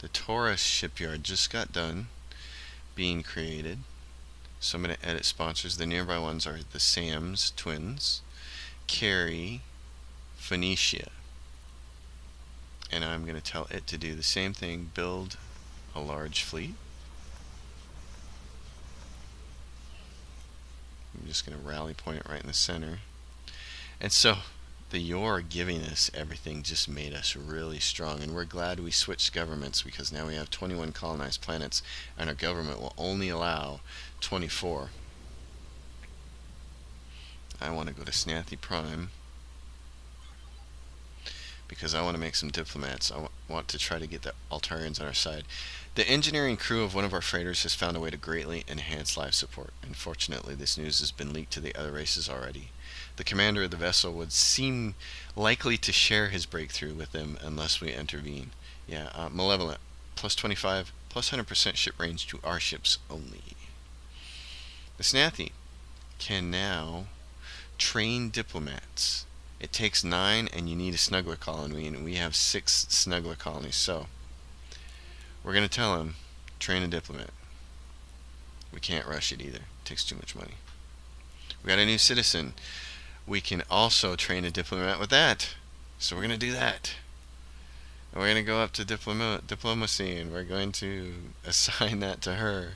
The Torria shipyard just got done being created. So I'm going to edit sponsors. The nearby ones are the Sam's twins, Carrie, Phoenicia. And I'm going to tell it to do the same thing, build a large fleet. I'm just going to rally point it right in the center. And so the Yor giving us everything just made us really strong, and we're glad we switched governments because now we have 21 colonized planets and our government will only allow 24. I want to go to Snathy Prime because I want to make some diplomats. I want to try to get the Altarians on our side. The engineering crew of one of our freighters has found a way to greatly enhance life support. Unfortunately, this news has been leaked to the other races already. The commander of the vessel would seem likely to share his breakthrough with them unless we intervene. Yeah, Malevolent, plus 25, plus 100% ship range to our ships only. The Snathy can now train diplomats. It takes 9 and you need a snuggler colony, and we have 6 snuggler colonies. So we're going to tell him, train a diplomat. We can't rush it either. It takes too much money. We got a new citizen. We can also train a diplomat with that. So we're going to do that. And we're going to go up to diplomacy, and we're going to assign that to her.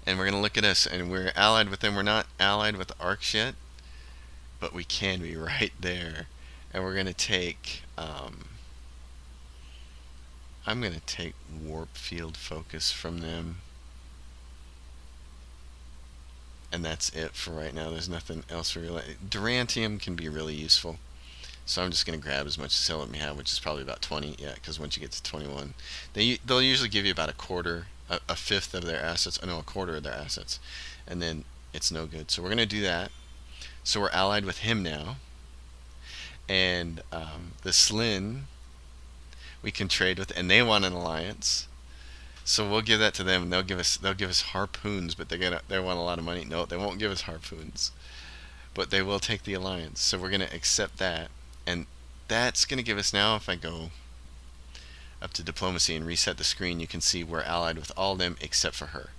And we're going to look at us, and we're allied with them. We're not allied with the Arcs yet, but we can be right there. And we're going to take I'm going to take warp field focus from them, and that's it for right now. There's nothing else really. Durantium can be really useful, so I'm just going to grab as much as they'll let me have, which is probably about 20. Yeah, because once you get to 21, they'll usually give you about a quarter, a fifth of their assets. Oh no, a quarter of their assets, and then it's no good. So we're going to do that. So we're allied with him now, and the Slin we can trade with, and they want an alliance. So we'll give that to them, and they'll give us harpoons, but they want a lot of money. No, they won't give us harpoons, but they will take the alliance. So we're going to accept that, and that's going to give us, now if I go up to diplomacy and reset the screen, you can see we're allied with all of them except for her.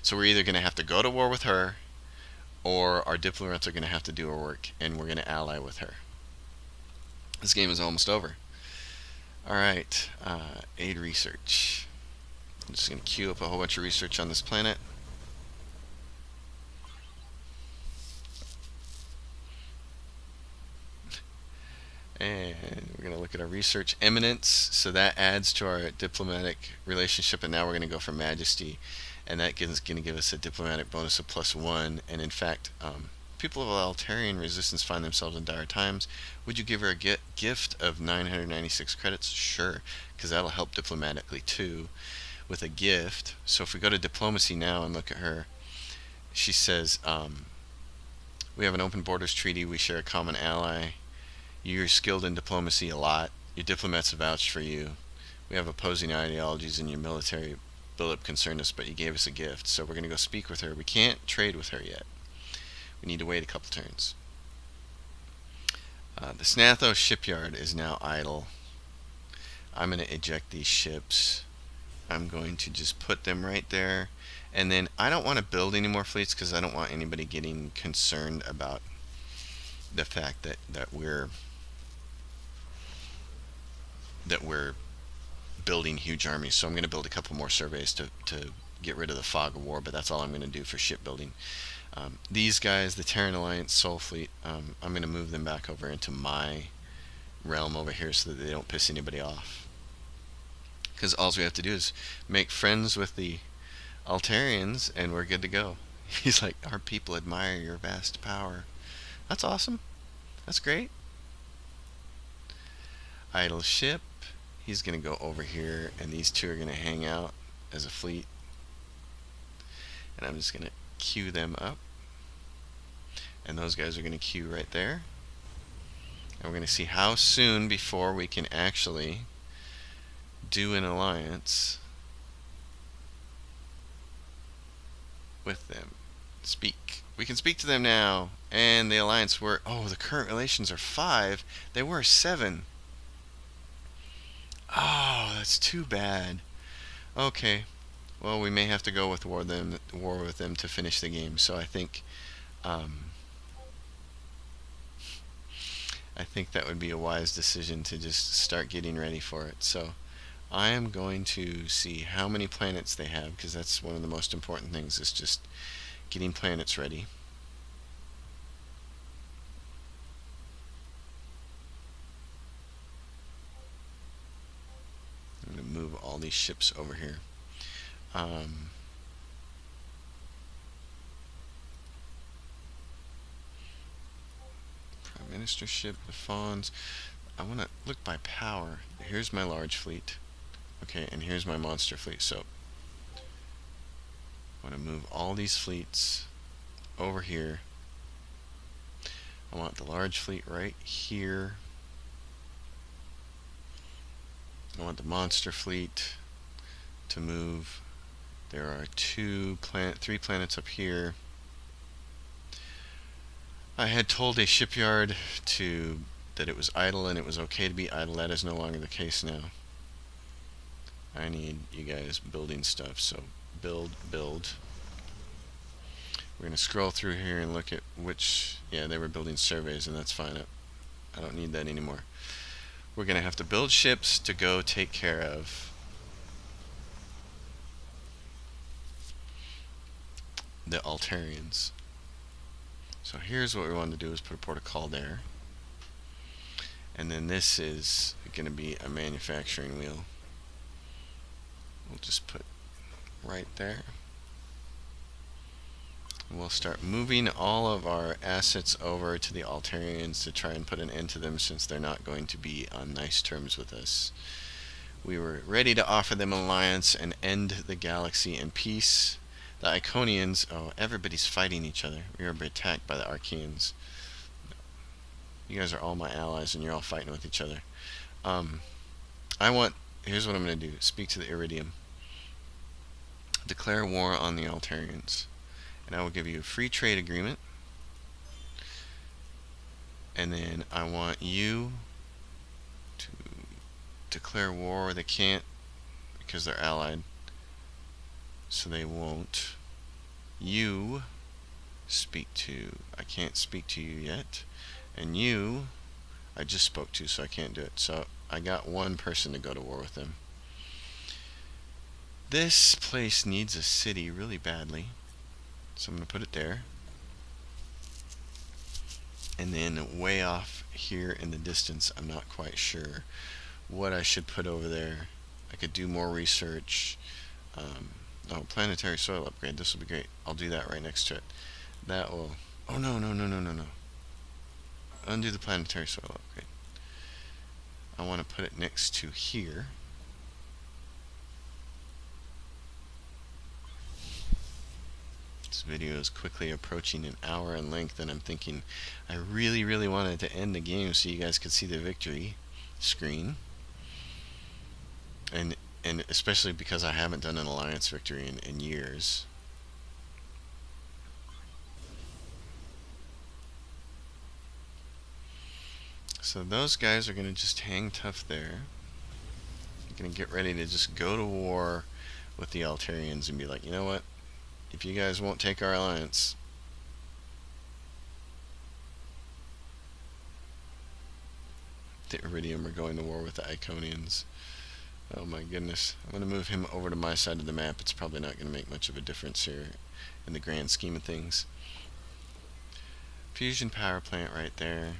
So we're either going to have to go to war with her, or our diplomats are going to have to do our work, and we're going to ally with her. This game is almost over. Alright, aid research. I'm just going to queue up a whole bunch of research on this planet. And we're going to look at our research eminence. So that adds to our diplomatic relationship, and now we're going to go for majesty. And that is going to give us a diplomatic bonus of +1. And in fact, people of Altarian resistance find themselves in dire times. Would you give her a gift of 996 credits? Sure, because that'll help diplomatically too with a gift. So if we go to diplomacy now and look at her, she says, we have an open borders treaty, we share a common ally, you're skilled in diplomacy a lot, your diplomats have vouched for you, we have opposing ideologies, and your military buildup concerned us, but you gave us a gift, so we're going to go speak with her. We can't trade with her yet. We need to wait a couple turns. The Snathos shipyard is now idle. I'm going to eject these ships. I'm going to just put them right there. And then I don't want to build any more fleets because I don't want anybody getting concerned about the fact that we're building huge armies. So I'm going to build a couple more surveys to get rid of the fog of war, but that's all I'm going to do for shipbuilding. These guys, the Terran Alliance Soul Fleet, I'm going to move them back over into my realm over here so that they don't piss anybody off. Because all we have to do is make friends with the Altarians and we're good to go. He's like, our people admire your vast power. That's awesome. That's great. Idle ship. He's going to go over here, and these two are going to hang out as a fleet. And I'm just going to queue them up. And those guys are going to queue right there. And we're going to see how soon before we can actually do an alliance with them. Speak. We can speak to them now. And the alliance were, oh, the current relations are 5. They were 7. Oh, that's too bad. Okay. Well, we may have to go with war with them to finish the game. So I think that would be a wise decision to just start getting ready for it. So I am going to see how many planets they have, because that's one of the most important things, is just getting planets ready. I'm going to move all these ships over here. Prime Minister ship, the Fawns. I want to look by power. Here's my large fleet. Okay, and here's my monster fleet. So I want to move all these fleets over here. I want the large fleet right here. I want the monster fleet to move. There are 3 planets up here. I had told a shipyard that it was idle and it was okay to be idle. That is no longer the case now. I need you guys building stuff, so build. We're going to scroll through here and look at which, yeah, they were building surveys, and that's fine. I don't need that anymore. We're going to have to build ships to go take care of the Altarians. So here's what we want to do, is put a port of call there. And then this is going to be a manufacturing wheel. We'll just put right there. And we'll start moving all of our assets over to the Altarians to try and put an end to them, since they're not going to be on nice terms with us. We were ready to offer them an alliance and end the galaxy in peace. The Iconians, oh, everybody's fighting each other. We are attacked by the Archeans. You guys are all my allies and you're all fighting with each other. Here's what I'm going to do. Speak to the Iridium. Declare war on the Altarians. And I will give you a free trade agreement. And then I want you to declare war. They can't, because they're allied. So they won't. You speak to. I can't speak to you yet. And you, I just spoke to, so I can't do it. So I got one person to go to war with them. This place needs a city really badly, so I'm going to put it there. And then way off here in the distance, I'm not quite sure what I should put over there. I could do more research. Oh, planetary soil upgrade. This will be great. I'll do that right next to it. That will... Oh, no. Undo the planetary soil upgrade. I want to put it next to here. This video is quickly approaching an hour in length, and I'm thinking I really wanted to end the game so you guys could see the victory screen. And especially because I haven't done an alliance victory in years. So those guys are going to just hang tough there. They're going to get ready to just go to war with the Altarians and be like, you know what? If you guys won't take our alliance, the Iridium are going to war with the Iconians. Oh my goodness. I'm going to move him over to my side of the map. It's probably not going to make much of a difference here in the grand scheme of things. Fusion power plant right there.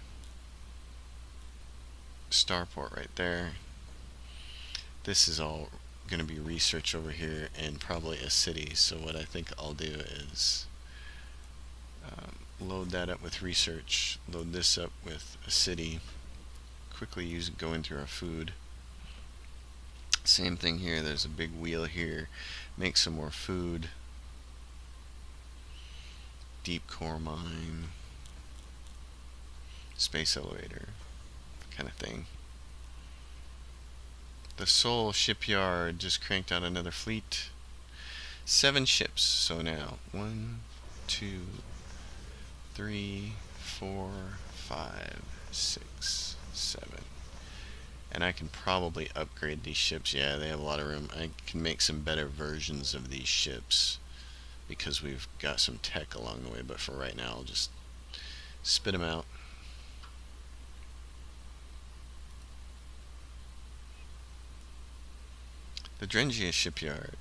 Starport right there. This is all going to be research over here and probably a city. So what I think I'll do is load that up with research, load this up with a city, quickly go into our food. Same thing here, there's a big wheel here. Make some more food. Deep core mine. Space elevator kind of thing. The Seoul shipyard just cranked out another fleet. 7 ships. So now 1, 2, 3, 4, 5, 6, 7. And I can probably upgrade these ships. Yeah, they have a lot of room. I can make some better versions of these ships because we've got some tech along the way. But for right now, I'll just spit them out. The Drengia shipyard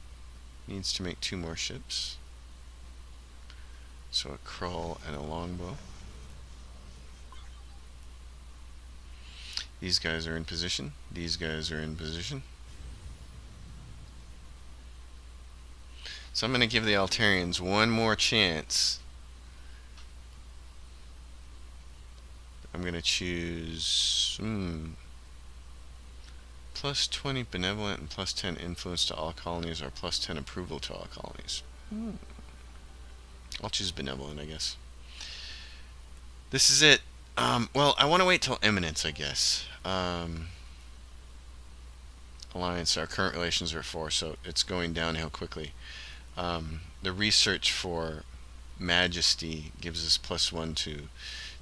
needs to make 2 more ships. So a Krull and a Longbow. These guys are in position. These guys are in position. So I'm going to give the Altarians one more chance. I'm going to choose plus 20 benevolent and plus 10 influence to all colonies, or plus 10 approval to all colonies. I'll choose benevolent, I guess. This is it. Well, I want to wait till eminence, I guess. Alliance, our current relations are 4, so it's going downhill quickly. The research for Majesty gives us +1 to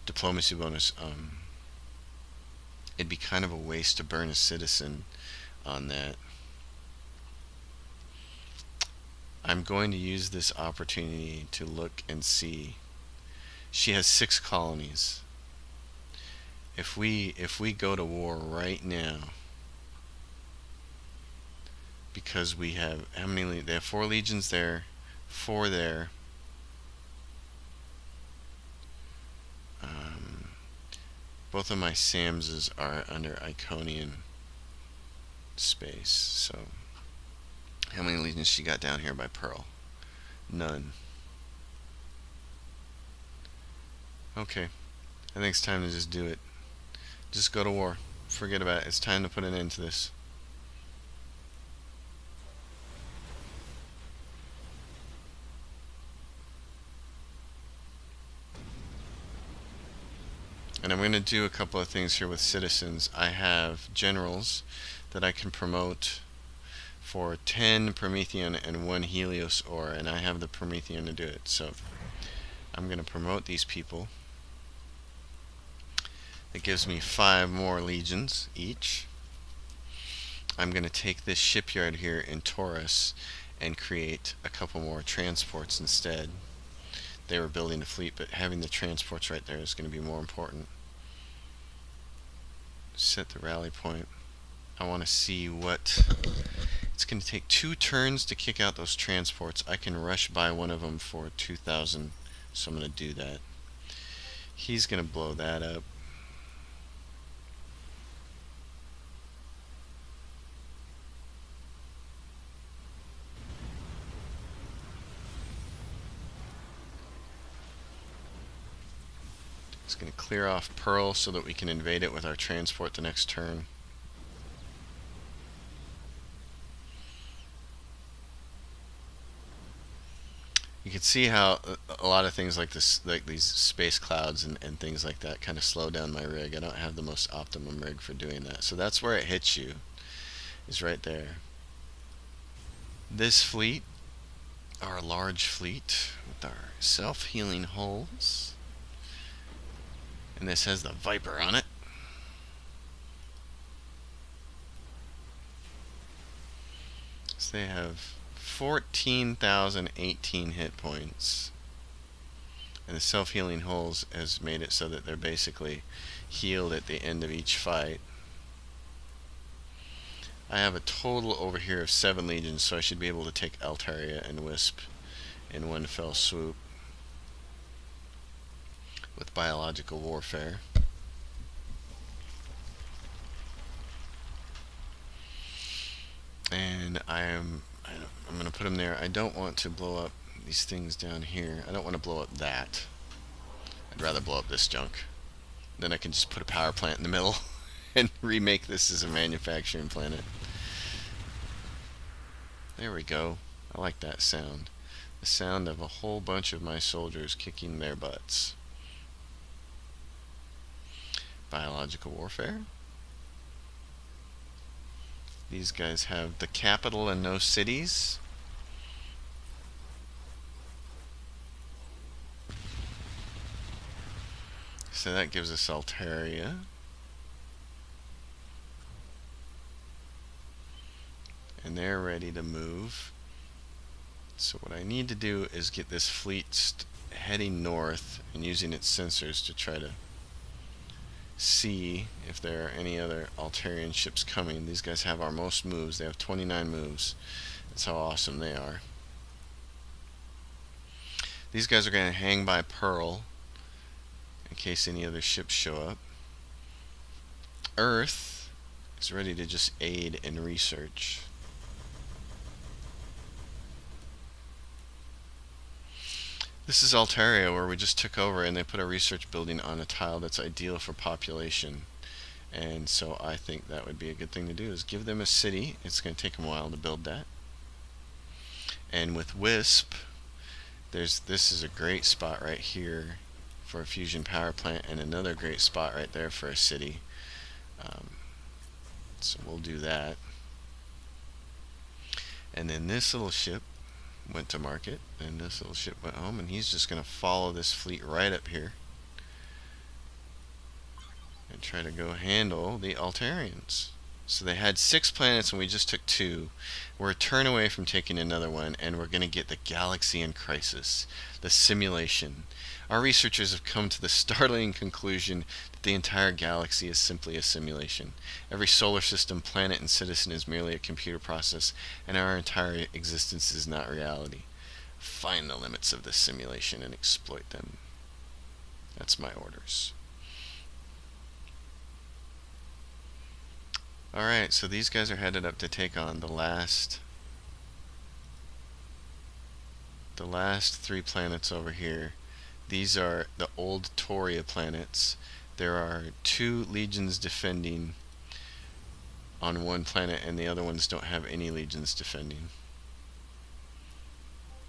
diplomacy bonus. It'd be kind of a waste to burn a citizen on that. I'm going to use this opportunity to look and see. She has 6 colonies. If we go to war right now, because we have how many? They have 4 legions there, 4 there. Both of my Samses are under Iconian space. So, how many legions she got down here by Pearl? None. Okay, I think it's time to just do it. Just go to war. Forget about it. It's time to put an end to this. And I'm going to do a couple of things here with citizens. I have generals that I can promote for 10 Promethean and 1 Helios ore, and I have the Promethean to do it. So I'm going to promote these people. It gives me 5 more legions each. I'm going to take this shipyard here in Taurus and create a couple more transports instead. they were building the fleet, but having the transports right there is going to be more important. Set the rally point. I want to see what... It's going to take 2 turns to kick out those transports. I can rush by one of them for 2,000, so I'm going to do that. He's going to blow that up. It's going to clear off Pearl so that we can invade it with our transport the next turn. You can see how a lot of things like this, like these space clouds and things like that, kind of slow down my rig. I don't have the most optimum rig for doing that. So that's where it hits you, is right there. This fleet, our large fleet with our self-healing hulls, and this has the Viper on it. So they have 14,018 hit points, and the self-healing hulls has made it so that they're basically healed at the end of each fight. I have a total over here of 7 legions, so I should be able to take Altaria and Wisp in one fell swoop with biological warfare. And I'm going to put them there. I don't want to blow up these things down here. I don't want to blow up that. I'd rather blow up this junk. Then I can just put a power plant in the middle and remake this as a manufacturing planet. There we go. I like that sound. The sound of a whole bunch of my soldiers kicking their butts. Biological warfare. These guys have the capital and no cities. So that gives us Altaria. And they're ready to move. So what I need to do is get this fleet heading north and using its sensors to try to see if there are any other Altarian ships coming. These guys have our most moves. They have 29 moves. That's how awesome they are. These guys are going to hang by Pearl in case any other ships show up. Earth is ready to just aid in research. This is Altaria, where we just took over and they put a research building on a tile that's ideal for population. And so I think that would be a good thing to do, is give them a city. It's going to take them a while to build that. And with Wisp, this is a great spot right here for a fusion power plant, and another great spot right there for a city. So we'll do that. And then this little ship went to market, and this little ship went home, and he's just going to follow this fleet right up here and try to go handle the Altarians. So they had 6 planets and we just took 2. We're a turn away from taking another one, and we're going to get the galaxy in crisis, the simulation. Our researchers have come to the startling conclusion that the entire galaxy is simply a simulation. Every solar system, planet, and citizen is merely a computer process, and our entire existence is not reality. Find the limits of this simulation and exploit them. That's my orders. Alright, so these guys are headed up to take on the last 3 planets over here. These are the old Torria planets. There are 2 legions defending on one planet, and the other ones don't have any legions defending.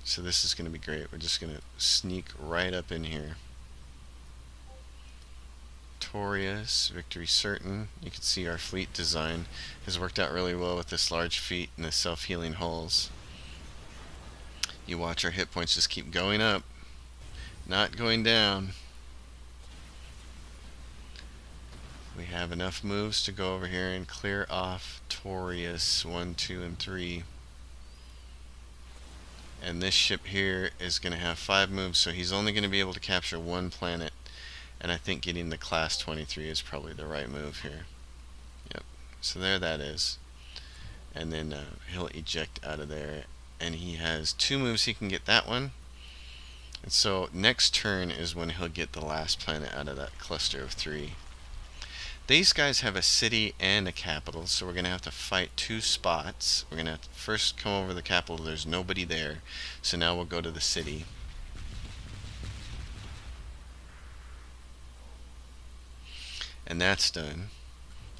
So this is going to be great. We're just going to sneak right up in here. Victorious, victory certain. You can see our fleet design has worked out really well with this large fleet and the self-healing hulls. You watch our hit points just keep going up, not going down. We have enough moves to go over here and clear off Torrius 1, 2, and 3. And this ship here is going to have 5 moves, so he's only going to be able to capture 1 planet. And I think getting the class 23 is probably the right move here. Yep. So there that is. And then he'll eject out of there. And he has 2 moves. He can get that one. And so next turn is when he'll get the last planet out of that cluster of 3. These guys have a city and a capital, so we're going to have to fight 2 spots. We're going to have to first come over the capital. There's nobody there. So now we'll go to the city. And that's done.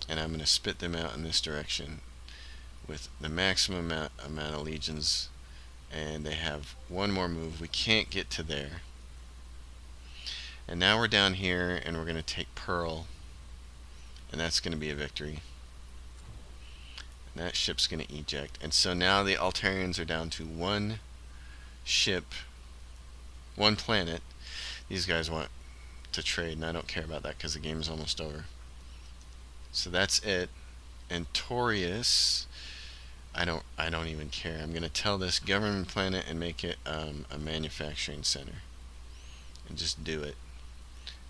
And I'm going to spit them out in this direction with the maximum amount of legions. And they have 1 more move. We can't get to there. And now we're down here and we're going to take Pearl. And that's going to be a victory. And that ship's going to eject. And so now the Altarians are down to 1 ship, 1 planet. These guys want to trade, and I don't care about that because the game is almost over. So that's it. And Torrius, I don't even care. I'm going to tell this government planet and make it a manufacturing center. And just do it.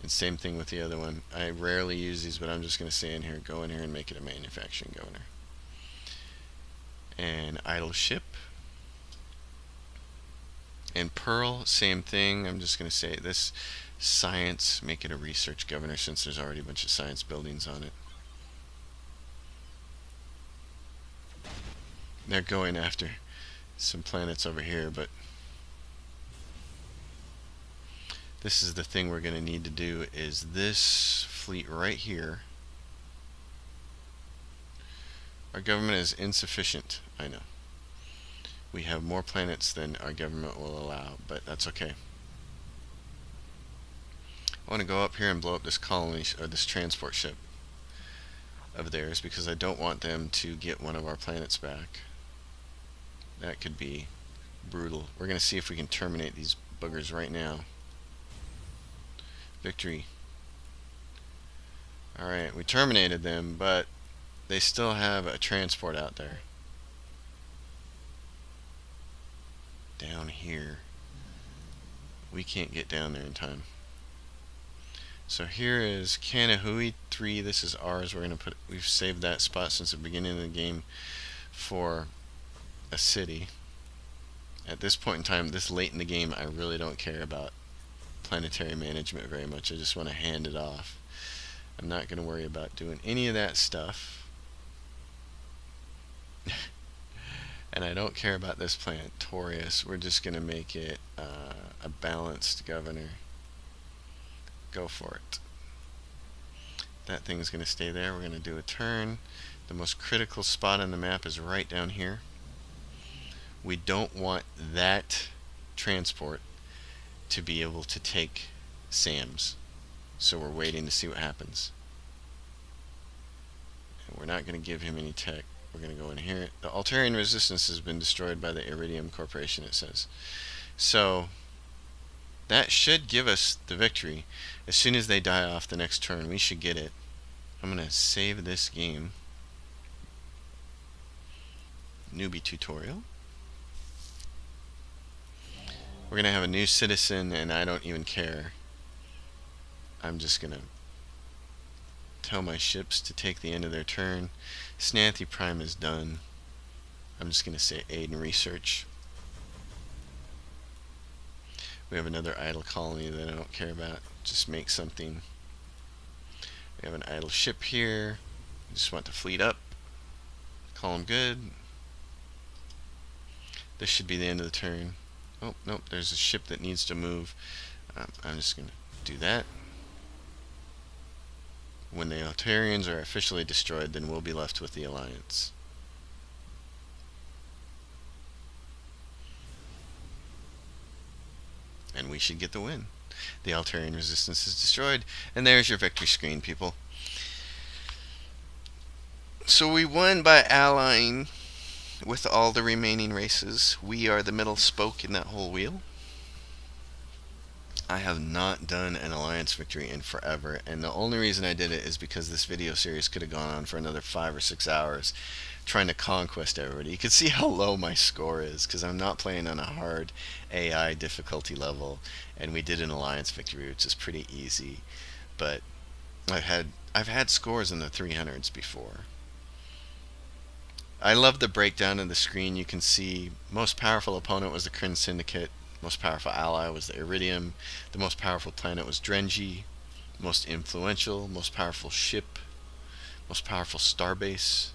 And same thing with the other one. I rarely use these, but I'm just going to say in here, go in here and make it a manufacturing governor. And idle ship. And Pearl, same thing. I'm just going to say this science, make it a research governor since there's already a bunch of science buildings on it. They're going after some planets over here, but this is the thing we're going to need to do is this fleet right here. Our government is insufficient, I know. We have more planets than our government will allow, but that's okay. I want to go up here and blow up this colony, or this transport ship of theirs, because I don't want them to get one of our planets back. That could be brutal. We're going to see if we can terminate these buggers right now. Victory. Alright, we terminated them, but they still have a transport out there. Down here. We can't get down there in time. So here is Kanahui 3. This is ours. We've saved that spot since the beginning of the game for a city. At this point in time, this late in the game, I really don't care about planetary management very much. I just want to hand it off. I'm not going to worry about doing any of that stuff. And I don't care about this planet, Torrius. We're just going to make it a balanced governor. Go for it. That thing's going to stay there. We're going to do a turn. The most critical spot on the map is right down here. We don't want that transport to be able to take SAMs. So we're waiting to see what happens. And we're not going to give him any tech. We're going to go in here. The Altarian resistance has been destroyed by the Iridium Corporation, it says. So that should give us the victory. As soon as they die off the next turn, we should get it. I'm going to save this game. Newbie tutorial. We're going to have a new citizen, and I don't even care. I'm just going to tell my ships to take the end of their turn. Snanthy Prime is done. I'm just going to say aid and research. We have another idle colony that I don't care about. Just make something. We have an idle ship here. I just want the fleet up. Call them good. This should be the end of the turn. Oh, nope, there's a ship that needs to move. I'm just going to do that. When the Altarians are officially destroyed, then we'll be left with the Alliance. And we should get the win. The Altarian resistance is destroyed, and there's your victory screen, people. So we won by allying with all the remaining races. We are the middle spoke in that whole wheel. I have not done an alliance victory in forever, and the only reason I did it is because this video series could have gone on for another 5 or 6 hours trying to conquest everybody. You can see how low my score is because I'm not playing on a hard AI difficulty level, and we did an alliance victory, which is pretty easy. But I've had scores in the 300s before. I love the breakdown of the screen. You can see most powerful opponent was the Kryn Syndicate. Most powerful ally was the Iridium. The most powerful planet was Drengi. Most influential, most powerful ship, most powerful starbase.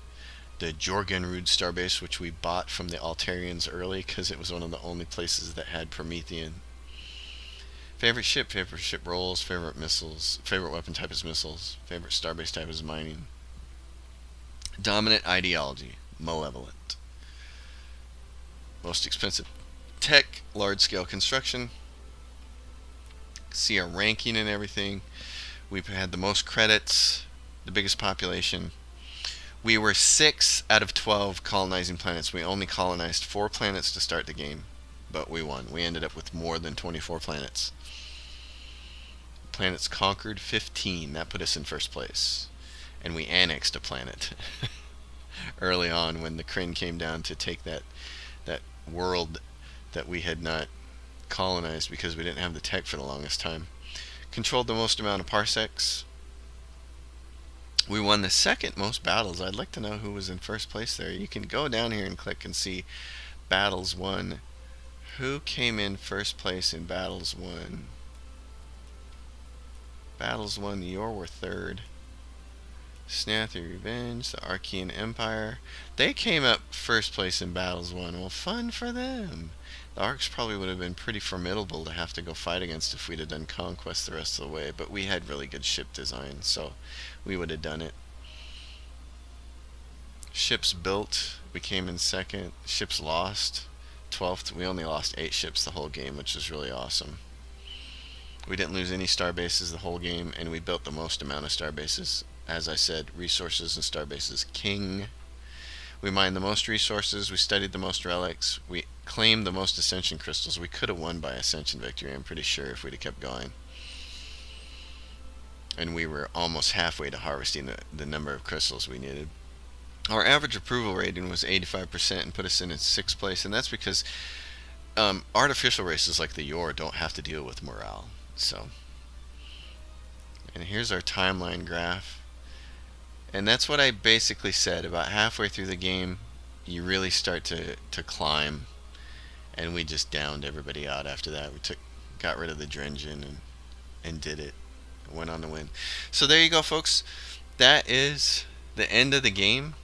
The Jorgenrud starbase, which we bought from the Altarians early because it was one of the only places that had Promethean. Favorite ship roles, favorite missiles, favorite weapon type is missiles, favorite starbase type is mining. Dominant ideology, malevolent. Most expensive tech, large scale construction. See our ranking and everything. We've had the most credits, the biggest population. We were 6 out of 12 colonizing planets. We only colonized 4 planets to start the game, but we won. We ended up with more than 24 planets. Planets conquered 15. That put us in first place. And we annexed a planet early on when the Kryn came down to take that world that we had not colonized because we didn't have the tech for the longest time. Controlled the most amount of parsecs. We won the second most battles. I'd like to know who was in first place there. You can go down here and click and see battles won. Who came in first place in battles won? Battles won, the Yor were third. Snathy Revenge, the Archean Empire. They came up first place in battles won. Well, fun for them. The Arcs probably would have been pretty formidable to have to go fight against if we'd have done Conquest the rest of the way, but we had really good ship design, so we would have done it. Ships built, we came in second. Ships lost, 12th. We only lost 8 ships the whole game, which is really awesome. We didn't lose any star bases the whole game, and we built the most amount of star bases. As I said, resources and star bases king. We mined the most resources, we studied the most relics, we claimed the most ascension crystals. We could have won by ascension victory, I'm pretty sure, if we'd have kept going. And we were almost halfway to harvesting the number of crystals we needed. Our average approval rating was 85% and put us in 6th place, and that's because artificial races like the Yor don't have to deal with morale. So, and here's our timeline graph. And that's what I basically said. About halfway through the game, you really start to climb. And we just downed everybody out after that. We got rid of the Drengen and did it. Went on to win. So there you go, folks. That is the end of the game.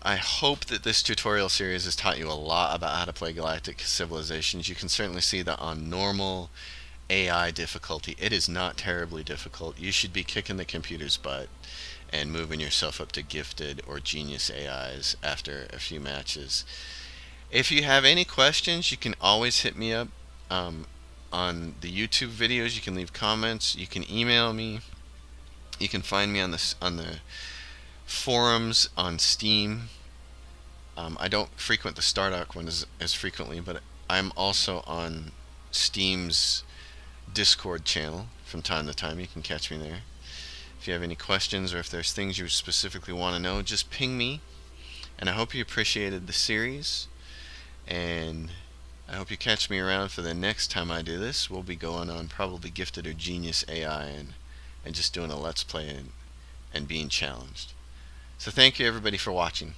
I hope that this tutorial series has taught you a lot about how to play Galactic Civilizations. You can certainly see that on normal AI difficulty, it is not terribly difficult. You should be kicking the computer's butt and moving yourself up to gifted or genius AIs after a few matches. If you have any questions, you can always hit me up on the YouTube videos. You can leave comments. You can email me. You can find me on the forums on Steam. I don't frequent the Stardock one as frequently, but I'm also on Steam's Discord channel from time to time. You can catch me there. If you have any questions or if there's things you specifically want to know, just ping me. And I hope you appreciated the series. And I hope you catch me around for the next time I do this. We'll be going on probably Gifted or Genius AI and just doing a Let's Play and being challenged. So thank you everybody for watching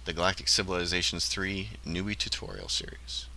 the Galactic Civilizations 3 Newbie tutorial series.